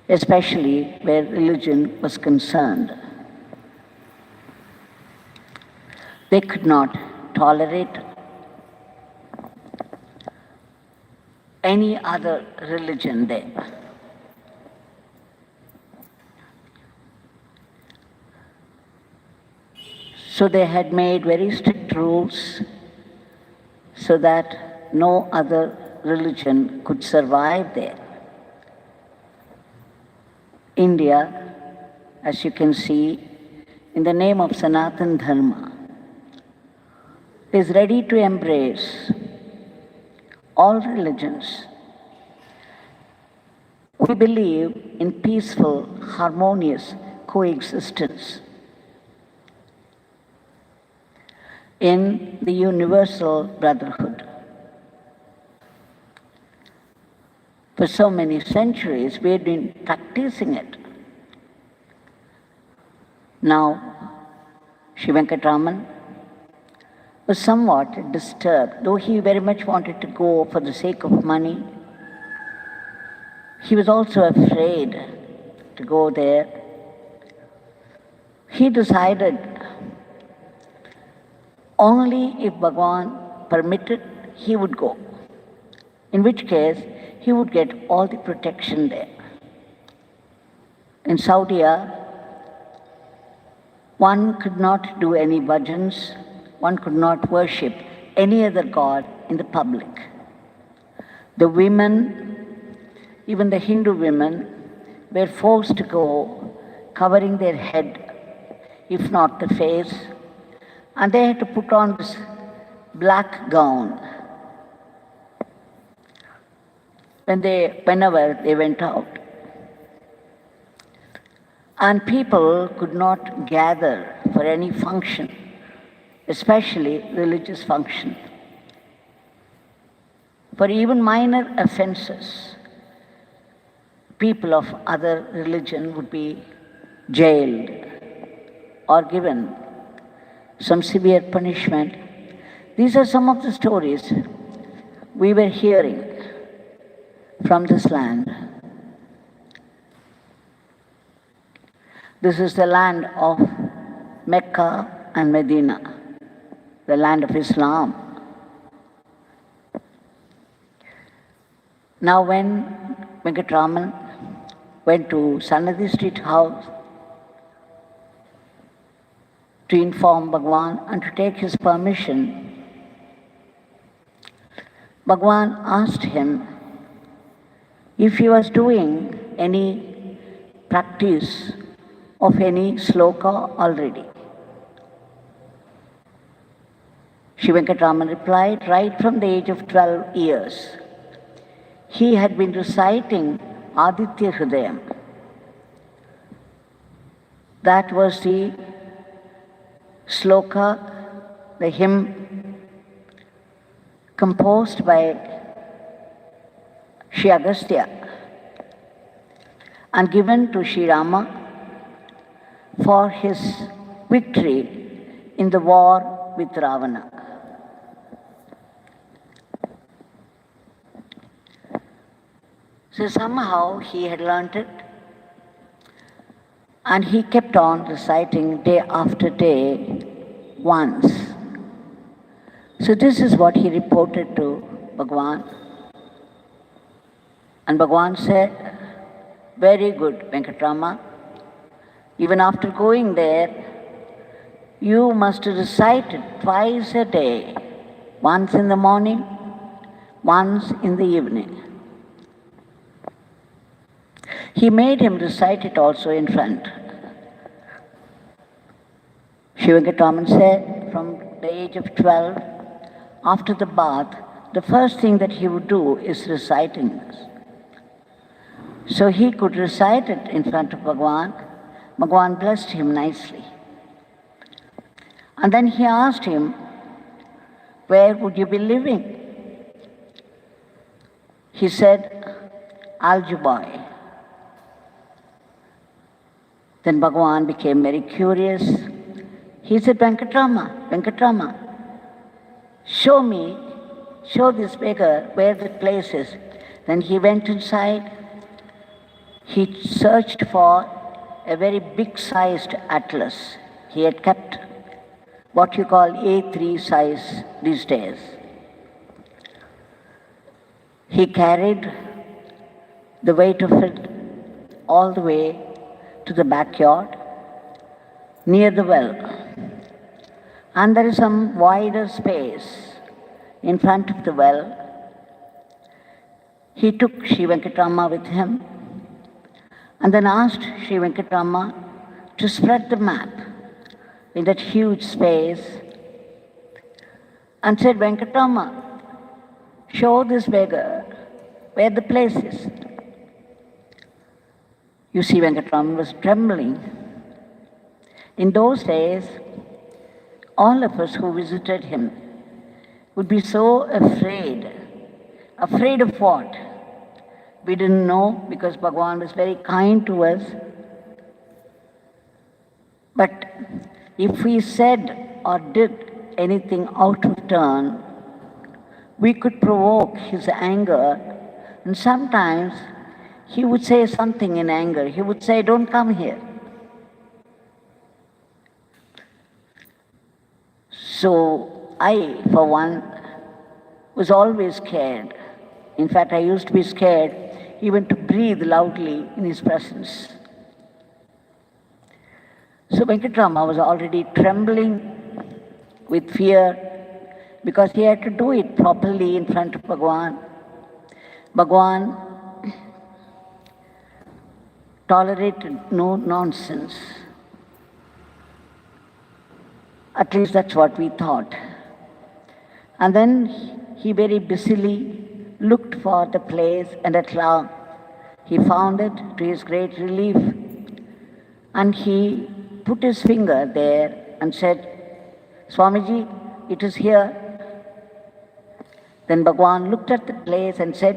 especially where religion was concerned. They could not tolerate any other religion there. So they had made very strict rules so that no other religion could survive there. India, as you can see, in the name of Sanatan Dharma, is ready to embrace all religions. We believe in peaceful, harmonious coexistence, in the universal brotherhood. For so many centuries, we have been practicing it. Now, Shri Venkataraman was somewhat disturbed, though he very much wanted to go for the sake of money. He was also afraid to go there he decided only if Bhagwan permitted, he would go. In which case, he would get all the protection there. In Saudi, one could not do any bhajans, one could not worship any other god in the public. The women, even the Hindu women, were forced to go covering their head, if not the face, and they had to put on this black gown whenever they went out. And people could not gather for any function, especially religious function. For even minor offenses, people of other religion would be jailed or given some severe punishment. These are some of the stories we were hearing from this land. This is the land of Mecca and Medina, the land of Islam. Now when Venkataraman went to Sannadhi Street House to inform Bhagwan and to take his permission, Bhagwan asked him if he was doing any practice of any sloka already. Shri Venkataraman replied, right from the age of 12 years, he had been reciting Aditya Hridayam. That was the sloka, the hymn composed by Shri Agastya and given to Shri Rama for his victory in the war with Ravana. So somehow he had learnt it, and he kept on reciting day after day once. So this is what he reported to Bhagwan. And Bhagwan said, very good, Venkatarama. Even after going there, you must recite it twice a day, once in the morning, once in the evening. He made him recite it also in front. Shri Venkataraman said from the age of 12, after the bath, the first thing that he would do is reciting this. So he could recite it in front of Bhagwan. Bhagwan blessed him nicely. And then he asked him, where would you be living? He said, Aljubai. Then Bhagwan became very curious. He said, Venkatarama, show this beggar where the place is. Then he went inside. He searched for a very big-sized atlas. He had kept what you call A3 size these days. He carried the weight of it all the way to the backyard, near the well. And there is some wider space in front of the well. He took Shri Venkatarama with him and then asked Shri Venkatarama to spread the map in that huge space and said, Venkatarama, show this beggar where the place is. You see, Venkataraman was trembling. In those days, all of us who visited him would be so afraid. Afraid of what? We didn't know, because Bhagwan was very kind to us. But if we said or did anything out of turn, we could provoke his anger, and sometimes he would say something in anger. He would say, don't come here. So I, for one, was always scared. In fact, I used to be scared even to breathe loudly in his presence. So Venkatarama was already trembling with fear because he had to do it properly in front of Bhagwan. Bhagwan tolerated no nonsense. At least that's what we thought. And then he very busily looked for the place, and at last he found it to his great relief. And he put his finger there and said, Swamiji, it is here. Then Bhagwan looked at the place and said,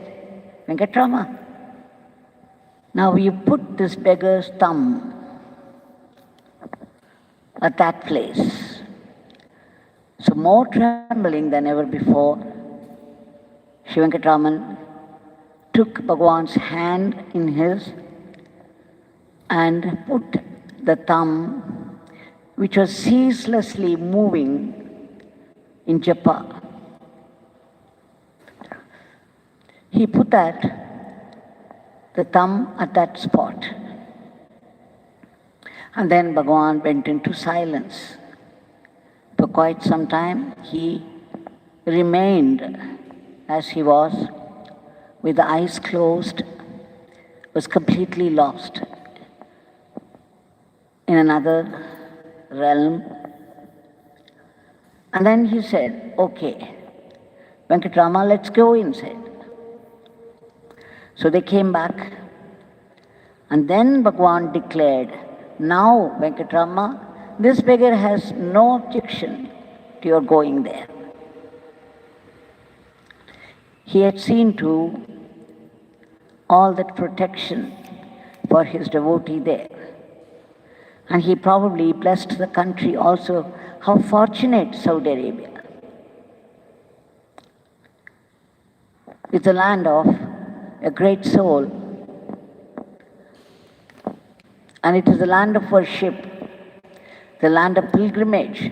Venkatarama, now you put this beggar's thumb at that place. So more trembling than ever before, Shri Venkataraman took Bhagwan's hand in his and put the thumb, which was ceaselessly moving, in japa. He put the thumb at that spot. And then Bhagwan went into silence. For quite some time, he remained as he was, with the eyes closed, was completely lost in another realm. And then he said, okay, Venkatarama, let's go inside. So they came back, and then Bhagwan declared, now Venkatarama, this beggar has no objection to your going there. He had seen to all that protection for his devotee there. And he probably blessed the country also. How fortunate Saudi Arabia. It's the land of a great soul. And it is the land of worship, the land of pilgrimage,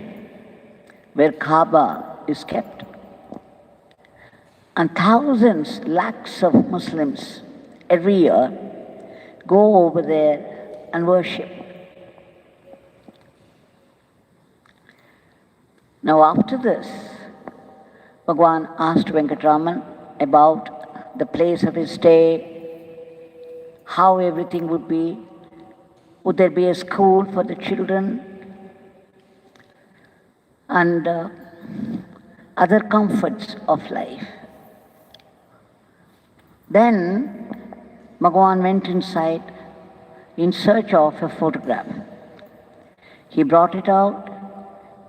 where Kaaba is kept. And thousands, lakhs of Muslims every year go over there and worship. Now after this, Bhagwan asked Venkataraman about the place of his stay, how everything would be. Would there be a school for the children? And other comforts of life. Then Bhagwan went inside in search of a photograph. He brought it out,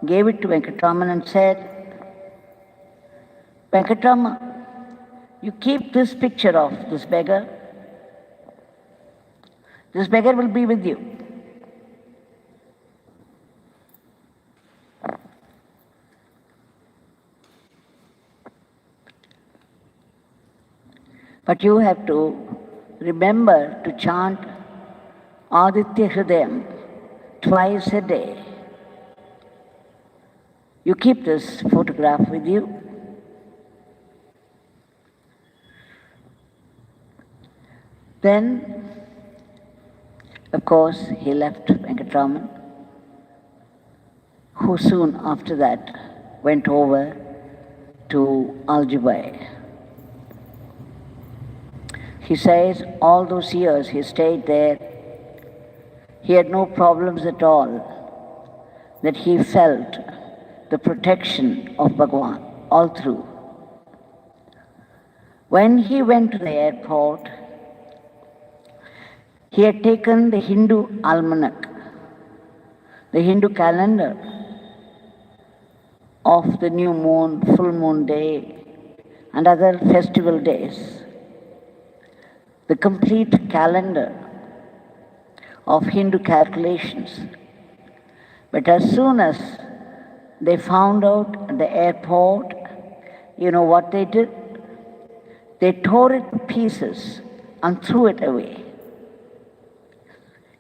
gave it to Venkataraman and said, Venkatarama, you keep this picture of this beggar. This beggar will be with you. But you have to remember to chant Aditya Hridayam twice a day. You keep this photograph with you. Then, of course, he left Venkataraman, who soon after that went over to Aljubai. He says all those years he stayed there, he had no problems at all, that he felt the protection of Bhagwan all through. When he went to the airport, he had taken the Hindu almanac, the Hindu calendar of the new moon, full moon day, and other festival days. The complete calendar of Hindu calculations. But as soon as they found out at the airport, you know what they did? They tore it to pieces and threw it away.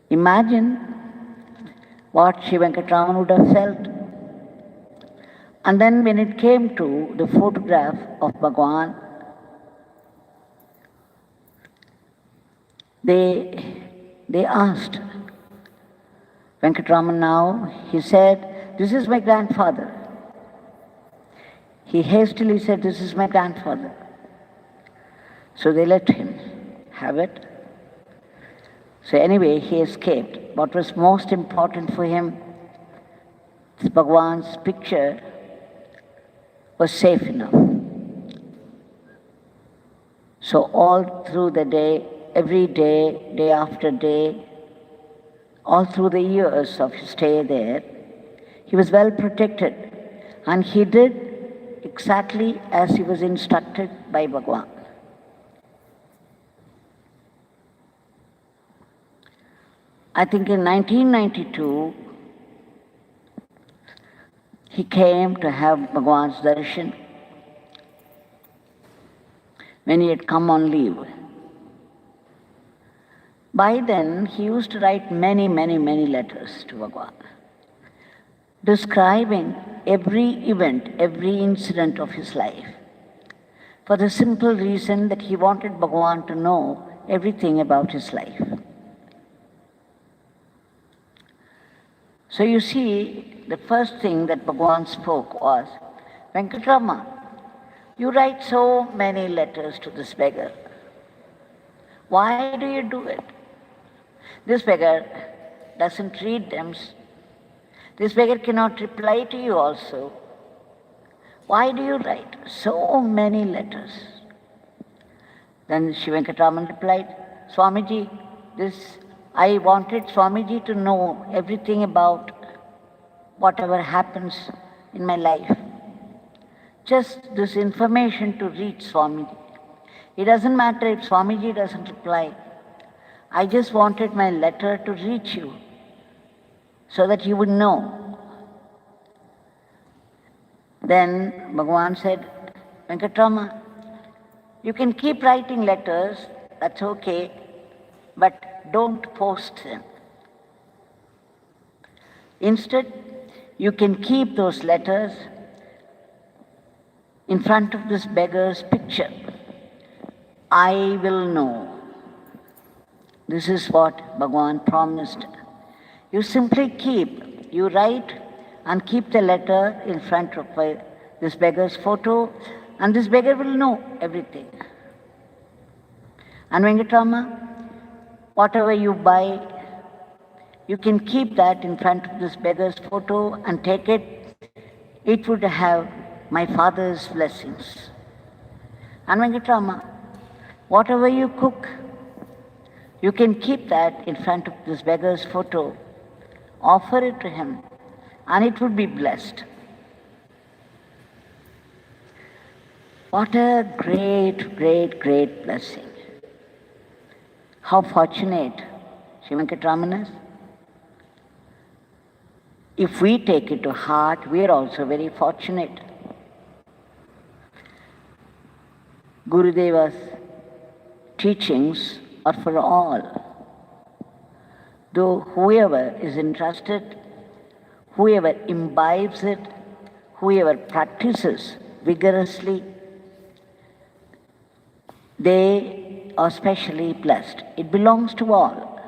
Imagine what Shri Venkataraman would have felt. And then when it came to the photograph of Bhagwan, they asked Venkataraman now, he said, "This is my grandfather." He hastily said, "This is my grandfather." So they let him have it. So anyway, he escaped. What was most important for him, Bhagwan's picture was safe enough. So all through the day, every day, day after day, all through the years of his stay there, he was well protected, and he did exactly as he was instructed by Bhagwan. I think in 1992, he came to have Bhagwan's darshan when he had come on leave. By then, he used to write many letters to Bhagwan, describing every event, every incident of his life, for the simple reason that he wanted Bhagwan to know everything about his life. So you see, the first thing that Bhagwan spoke was, "Venkataraman, you write so many letters to this beggar. Why do you do it? This beggar doesn't read them. This beggar cannot reply to you also. Why do you write so many letters?" Then Shri Venkataraman replied, "Swamiji, I wanted Swamiji to know everything about whatever happens in my life. Just this information to reach Swamiji. It doesn't matter if Swamiji doesn't reply. I just wanted my letter to reach you so that you would know." Then Bhagwan said, "Venkataraman, you can keep writing letters, that's okay, but don't post them. Instead, you can keep those letters in front of this beggar's picture. I will know." This is what Bhagwan promised. You simply you write and keep the letter in front of this beggar's photo, and this beggar will know everything. And Venkataraman, whatever you buy, you can keep that in front of this beggar's photo and take it. It would have my father's blessings. And Venkataraman, whatever you cook, you can keep that in front of this beggar's photo, offer it to him, and it would be blessed. What a great blessing. How fortunate Shri Venkataraman is. If we take it to heart, we are also very fortunate. Gurudeva's teachings are for all. Though whoever is interested, whoever imbibes it, whoever practices vigorously, they are specially blessed. It belongs to all.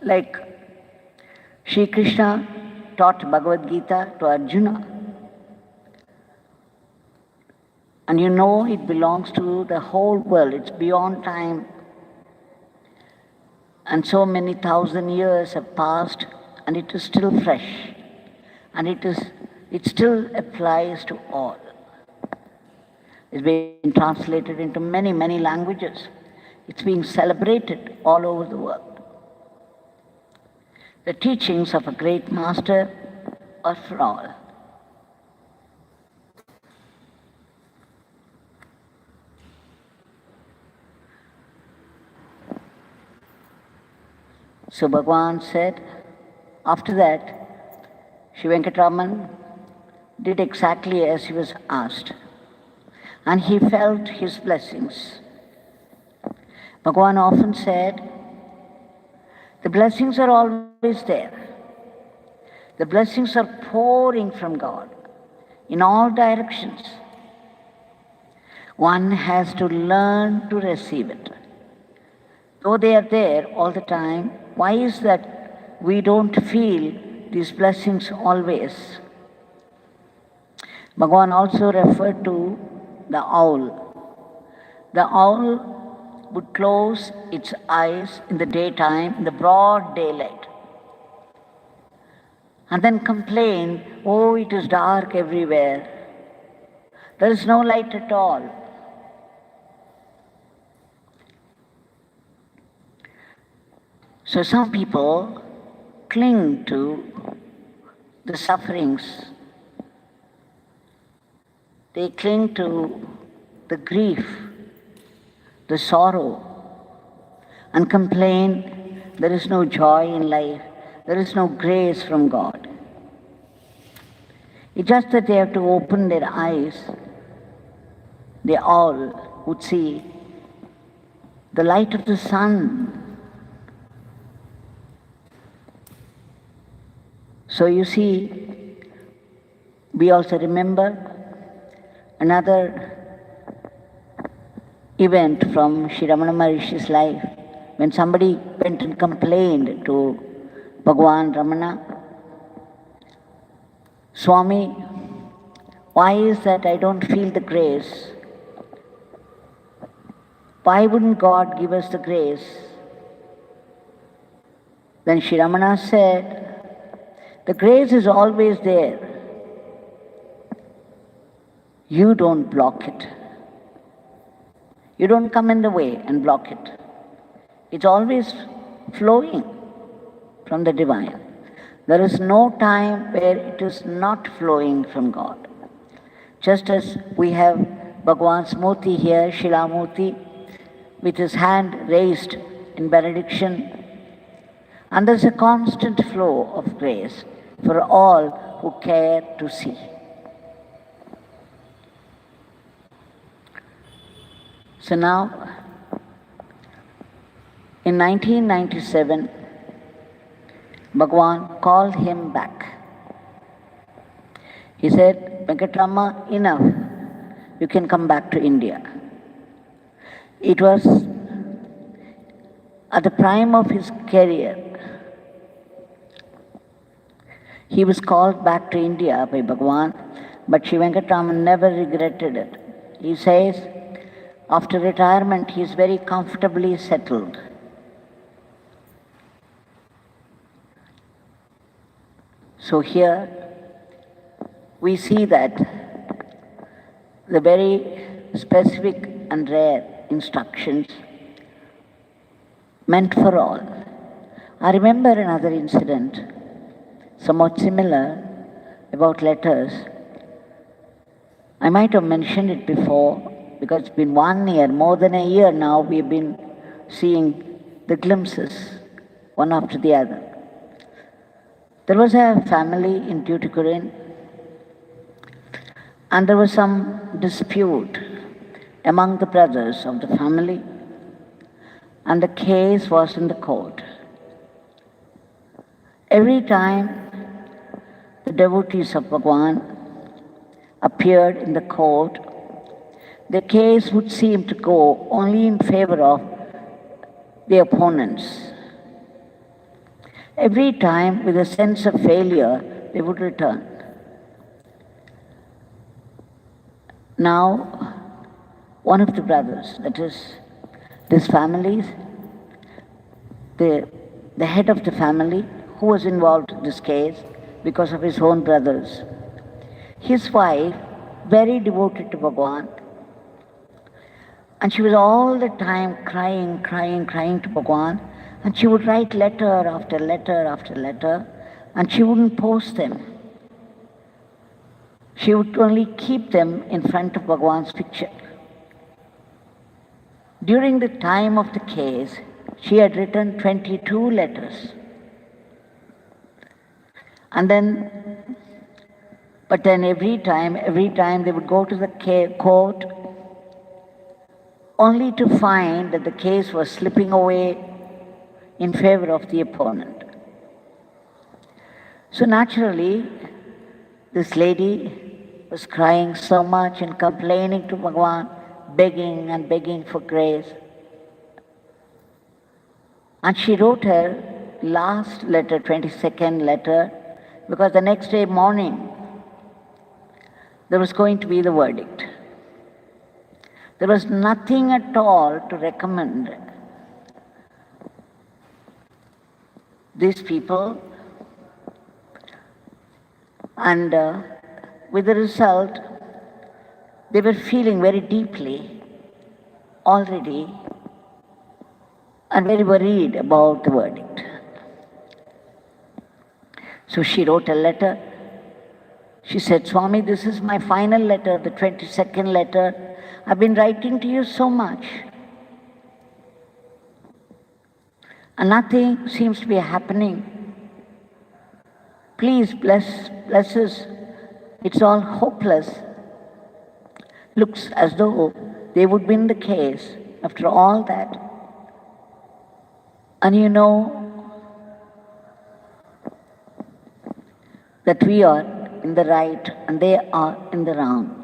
Like Shri Krishna taught Bhagavad Gita to Arjuna. And you know it belongs to the whole world. It's beyond time. And so many thousand years have passed, and it is still fresh. And it still applies to all. It's been translated into many languages. It's being celebrated all over the world. The teachings of a great master are for all. So Bhagwan said, after that, Shri Venkataraman did exactly as he was asked, and he felt his blessings. Bhagwan often said, the blessings are always there. The blessings are pouring from God. in all directions. One has to learn to receive it. Though they are there all the time, why is that we don't feel these blessings always? Bhagwan also referred to the owl. The owl would close its eyes in the daytime, in the broad daylight, and then complain, oh, it is dark everywhere. There is no light at all. So some people cling to the sufferings. They cling to the grief, the sorrow, and complain there is no joy in life, there is no grace from God. It's just that they have to open their eyes. They all would see the light of the sun. So you see, we also remember another event from Sri Ramana Maharishi's life, when somebody went and complained to Bhagwan Ramana, Swami, why is that I don't feel the grace? Why wouldn't God give us the grace? Then Sri Ramana said, the grace is always there. You don't block it. You don't come in the way and block it. It's always flowing from the divine. There is no time where it is not flowing from God. Just as we have Bhagwan's Murti here, Shila Murti, with his hand raised in benediction, and there's a constant flow of grace for all who care to see. So now, in 1997, Bhagwan called him back. He said, Venkatrama, enough. You can come back to India. It was at the prime of his career. He was called back to India by Bhagwan, but Shri Venkataraman never regretted it. He says, after retirement, he is very comfortably settled. So here, we see that the very specific and rare instructions meant for all. I remember another incident, somewhat similar, about letters. I might have mentioned it before, because it's been 1 year, more than a year now, we've been seeing the glimpses, one after the other. There was a family in Tuticorin, and there was some dispute among the brothers of the family, and the case was in the court. Every time the devotees of Bhagwan appeared in the court, the case would seem to go only in favor of the opponents. Every time, with a sense of failure, they would return. Now, one of the brothers, that is, this family, the head of the family, who was involved in this case because of his own brothers, his wife, very devoted to Bhagwan, and she was all the time crying to Bhagwan, and she would write letter after letter after letter, and she wouldn't post them. She would only keep them in front of Bhagwan's picture. During the time of the case, she had written 22 letters. And then, but then every time they would go to the court, only to find that the case was slipping away in favor of the opponent. So naturally, this lady was crying so much and complaining to Bhagwan, begging and begging for grace. And she wrote her last letter, 22nd letter, because the next day morning there was going to be the verdict. There was nothing at all to recommend these people, and with the result, they were feeling very deeply already and very worried about the verdict. So she wrote a letter. She said, Swami, this is my final letter, the 22nd letter. I've been writing to you so much, and nothing seems to be happening. Please bless us. It's all hopeless. Looks as though they would win the case after all that. And you know that we are in the right and they are in the wrong.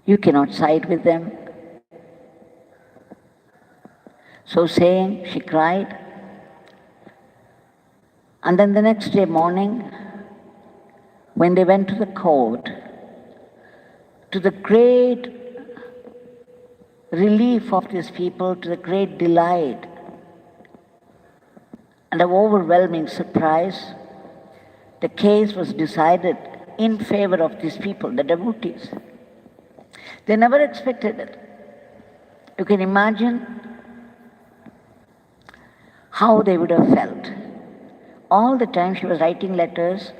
You cannot side with them. So saying, she cried. And then the next day morning, when they went to the court, to the great relief of these people, to the great delight and of overwhelming surprise, the case was decided in favor of these people, the devotees. They never expected it. You can imagine how they would have felt. All the time she was writing letters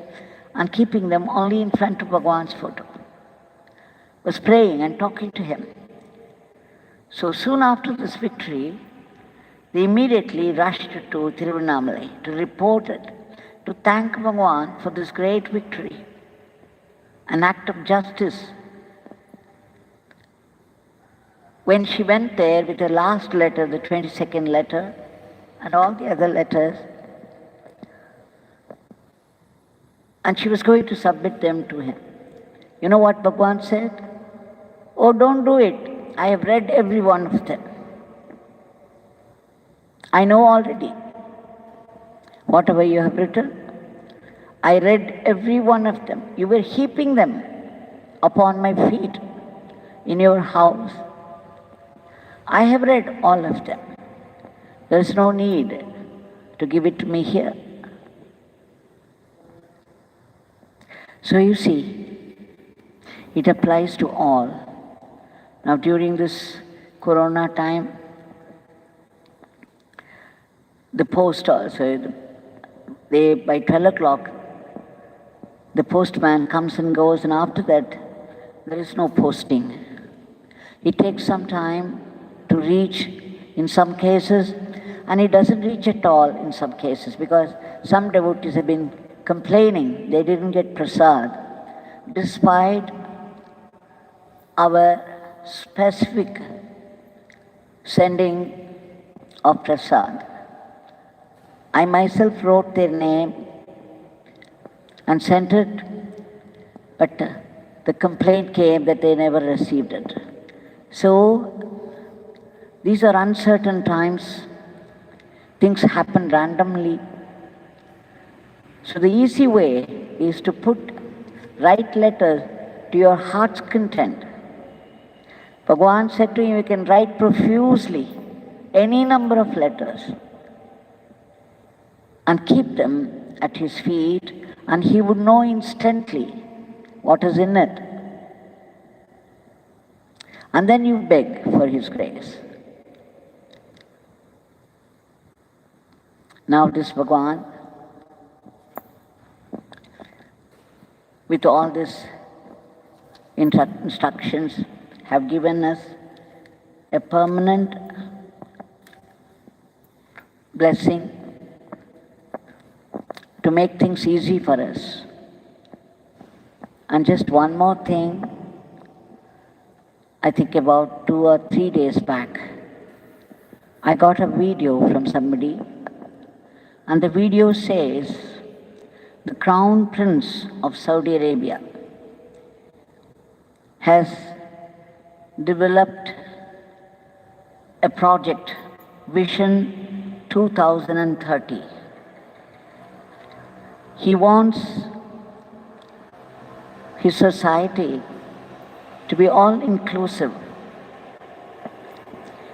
and keeping them only in front of Bhagwan's photo, was praying and talking to him. So soon after this victory, they immediately rushed to Tiruvannamalai to report it, to thank Bhagwan for this great victory, an act of justice. When she went there with her last letter, the 22nd letter, and all the other letters, and she was going to submit them to him, you know what Bhagwan said? Oh, don't do it. I have read every one of them. I know already. Whatever you have written, I read every one of them. You were heaping them upon my feet in your house. I have read all of them. There is no need to give it to me here. So you see, it applies to all. Now during this Corona time, the post also, by 12 o'clock, the postman comes and goes, and after that, there is no posting. It takes some time to reach in some cases, and it doesn't reach at all in some cases, because some devotees have been complaining they didn't get prasad, despite our specific sending of prasad. I myself wrote their name and sent it, but the complaint came that they never received it. So, these are uncertain times. Things happen randomly. So the easy way is to write letters to your heart's content. Bhagwan said to him, you can write profusely, any number of letters, and keep them at his feet, and he would know instantly what is in it. And then you beg for his grace. Now this Bhagwan, with all these instructions, have given us a permanent blessing to make things easy for us. And just one more thing, I think about 2 or 3 days back, I got a video from somebody, and the video says, the Crown Prince of Saudi Arabia, has developed a project, Vision 2030. He wants his society to be all-inclusive.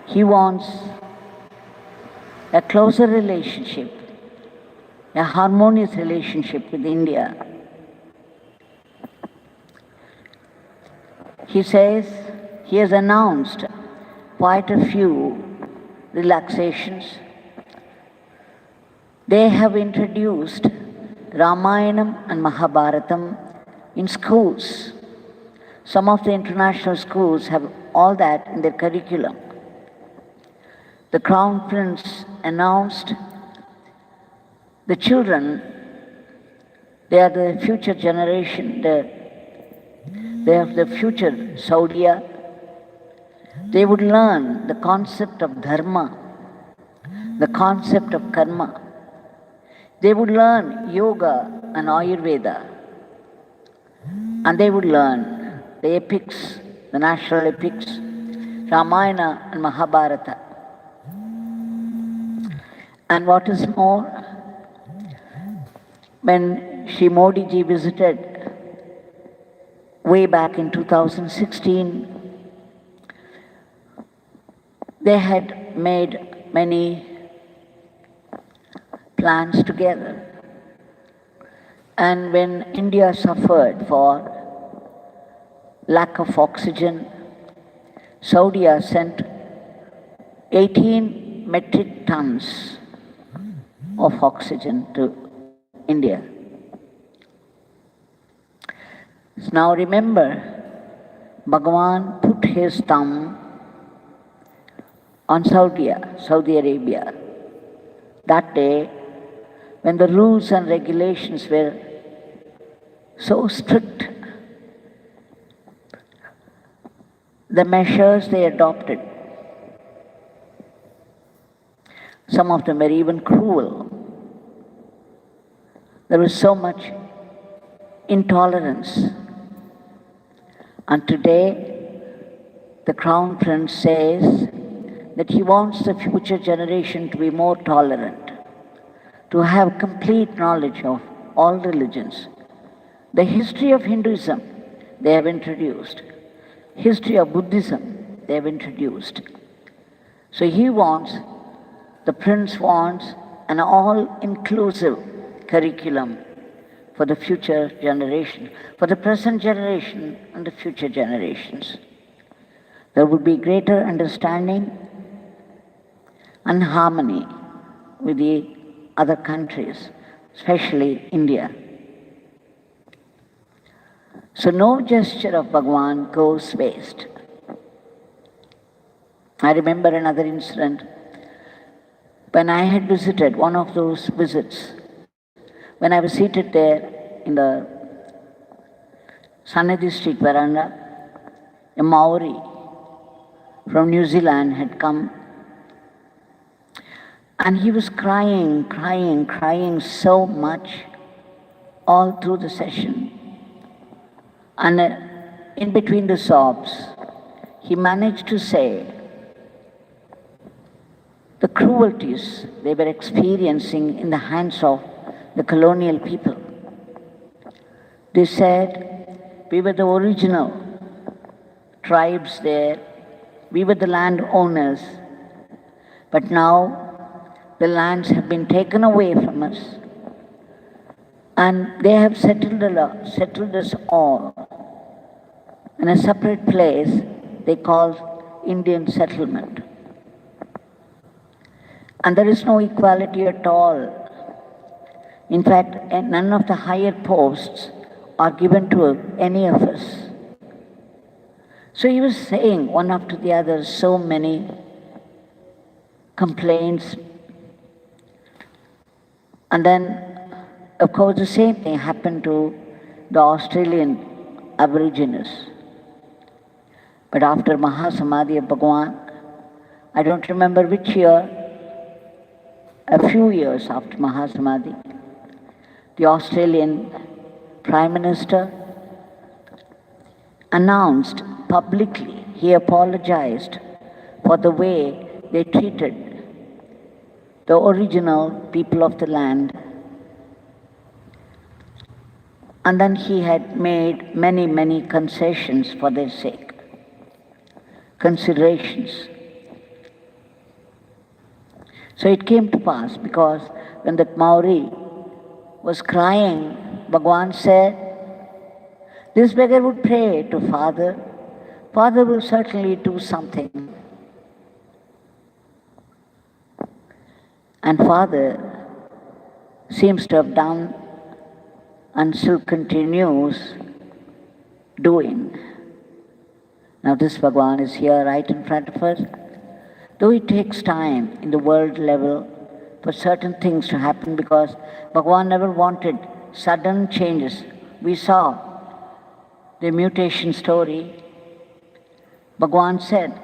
He wants a closer relationship, a harmonious relationship with India. He says he has announced quite a few relaxations. They have introduced Ramayanam and Mahabharatam in schools. Some of the international schools have all that in their curriculum. The Crown Prince announced the children, they are the future generation, they are the future Saudia. They would learn the concept of dharma, the concept of karma. They would learn yoga and Ayurveda. And they would learn the epics, the national epics, Ramayana and Mahabharata. And what is more, when Shri Modi ji visited way back in 2016, they had made many plans together. And when India suffered for lack of oxygen, Saudi sent 18 metric tons of oxygen to India. So now remember, Bhagwan put his thumb on Saudi Arabia. That day, when the rules and regulations were so strict, the measures they adopted, some of them were even cruel. There was so much intolerance. And today, the Crown Prince says that he wants the future generation to be more tolerant, to have complete knowledge of all religions. The history of Hinduism, they have introduced. History of Buddhism, they have introduced. So he wants, the Prince wants an all-inclusive curriculum for the future generation, for the present generation and the future generations. There would be greater understanding and harmony with the other countries, especially India. So no gesture of Bhagwan goes waste. I remember another incident when I had visited one of those visits, when I was seated there in the Sannidhi Street veranda, a Maori from New Zealand had come, and he was crying so much all through the session. And in between the sobs, he managed to say the cruelties they were experiencing in the hands of the colonial people. They said, we were the original tribes there, we were the landowners, but now the lands have been taken away from us, and they have settled us all in a separate place they call Indian settlement. And there is no equality at all. In fact, none of the higher posts are given to any of us. So he was saying one after the other so many complaints. And then, of course, the same thing happened to the Australian Aborigines. But after Mahasamadhi of Bhagwan, I don't remember which year, a few years after Mahasamadhi, the Australian Prime Minister announced publicly, he apologized for the way they treated the original people of the land. And then he had made many, many concessions for their sake, considerations. So it came to pass, because when the Maori was crying, Bhagwan said, this beggar would pray to Father. Father will certainly do something. And Father seems to have done and still continues doing. Now this Bhagwan is here right in front of us. Though it takes time in the world level for certain things to happen, because Bhagwan never wanted sudden changes. We saw the mutation story. Bhagwan said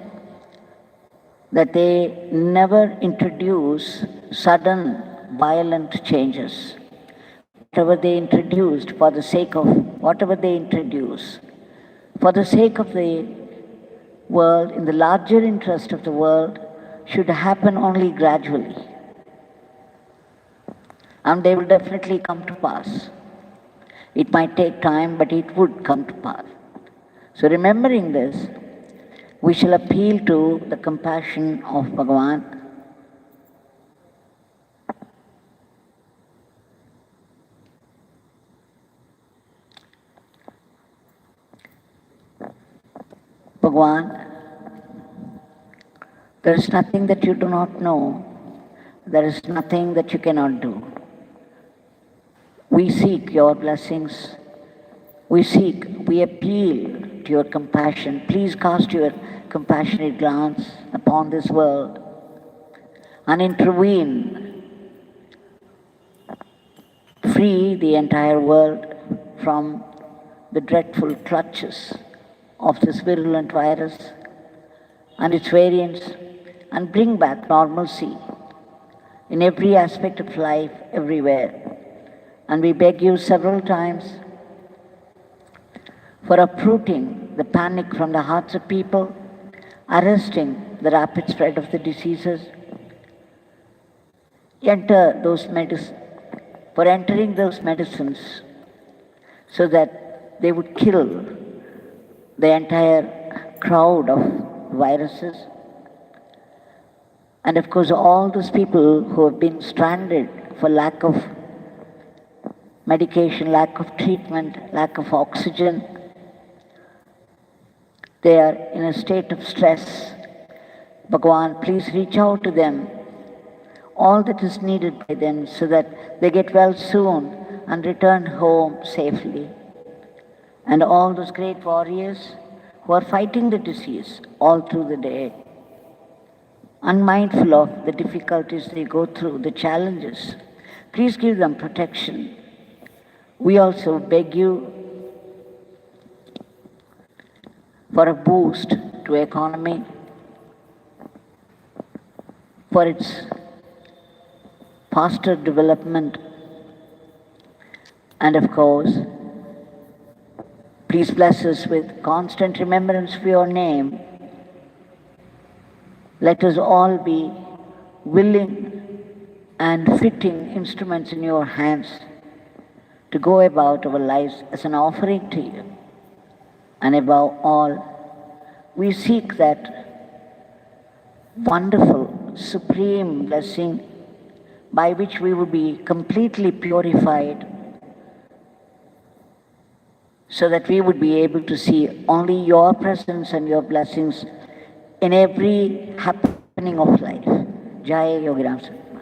that they never introduce sudden violent changes. Whatever they introduce for the sake of the world, in the larger interest of the world, should happen only gradually. And they will definitely come to pass. It might take time, but it would come to pass. So remembering this, we shall appeal to the compassion of Bhagavan. Bhagavan, there is nothing that you do not know. There is nothing that you cannot do. We seek your blessings. We appeal to your compassion. Please cast your compassionate glance upon this world and intervene. Free the entire world from the dreadful clutches of this virulent virus and its variants, and bring back normalcy in every aspect of life, everywhere. And we beg you several times for uprooting the panic from the hearts of people, arresting the rapid spread of the diseases, for entering those medicines so that they would kill the entire crowd of viruses. And of course, all those people who have been stranded for lack of medication, lack of treatment, lack of oxygen, they are in a state of stress. Bhagavan, please reach out to them, all that is needed by them, so that they get well soon and return home safely. And all those great warriors who are fighting the disease all through the day, unmindful of the difficulties they go through, the challenges, please give them protection. We also beg you for a boost to economy, for its faster development, and of course, please bless us with constant remembrance of your name. Let us all be willing and fitting instruments in your hands to go about our lives as an offering to you. And above all, we seek that wonderful, supreme blessing by which we will be completely purified, so that we would be able to see only your presence and your blessings in every happening of life. Jaya Yogi Ramsuratkumar.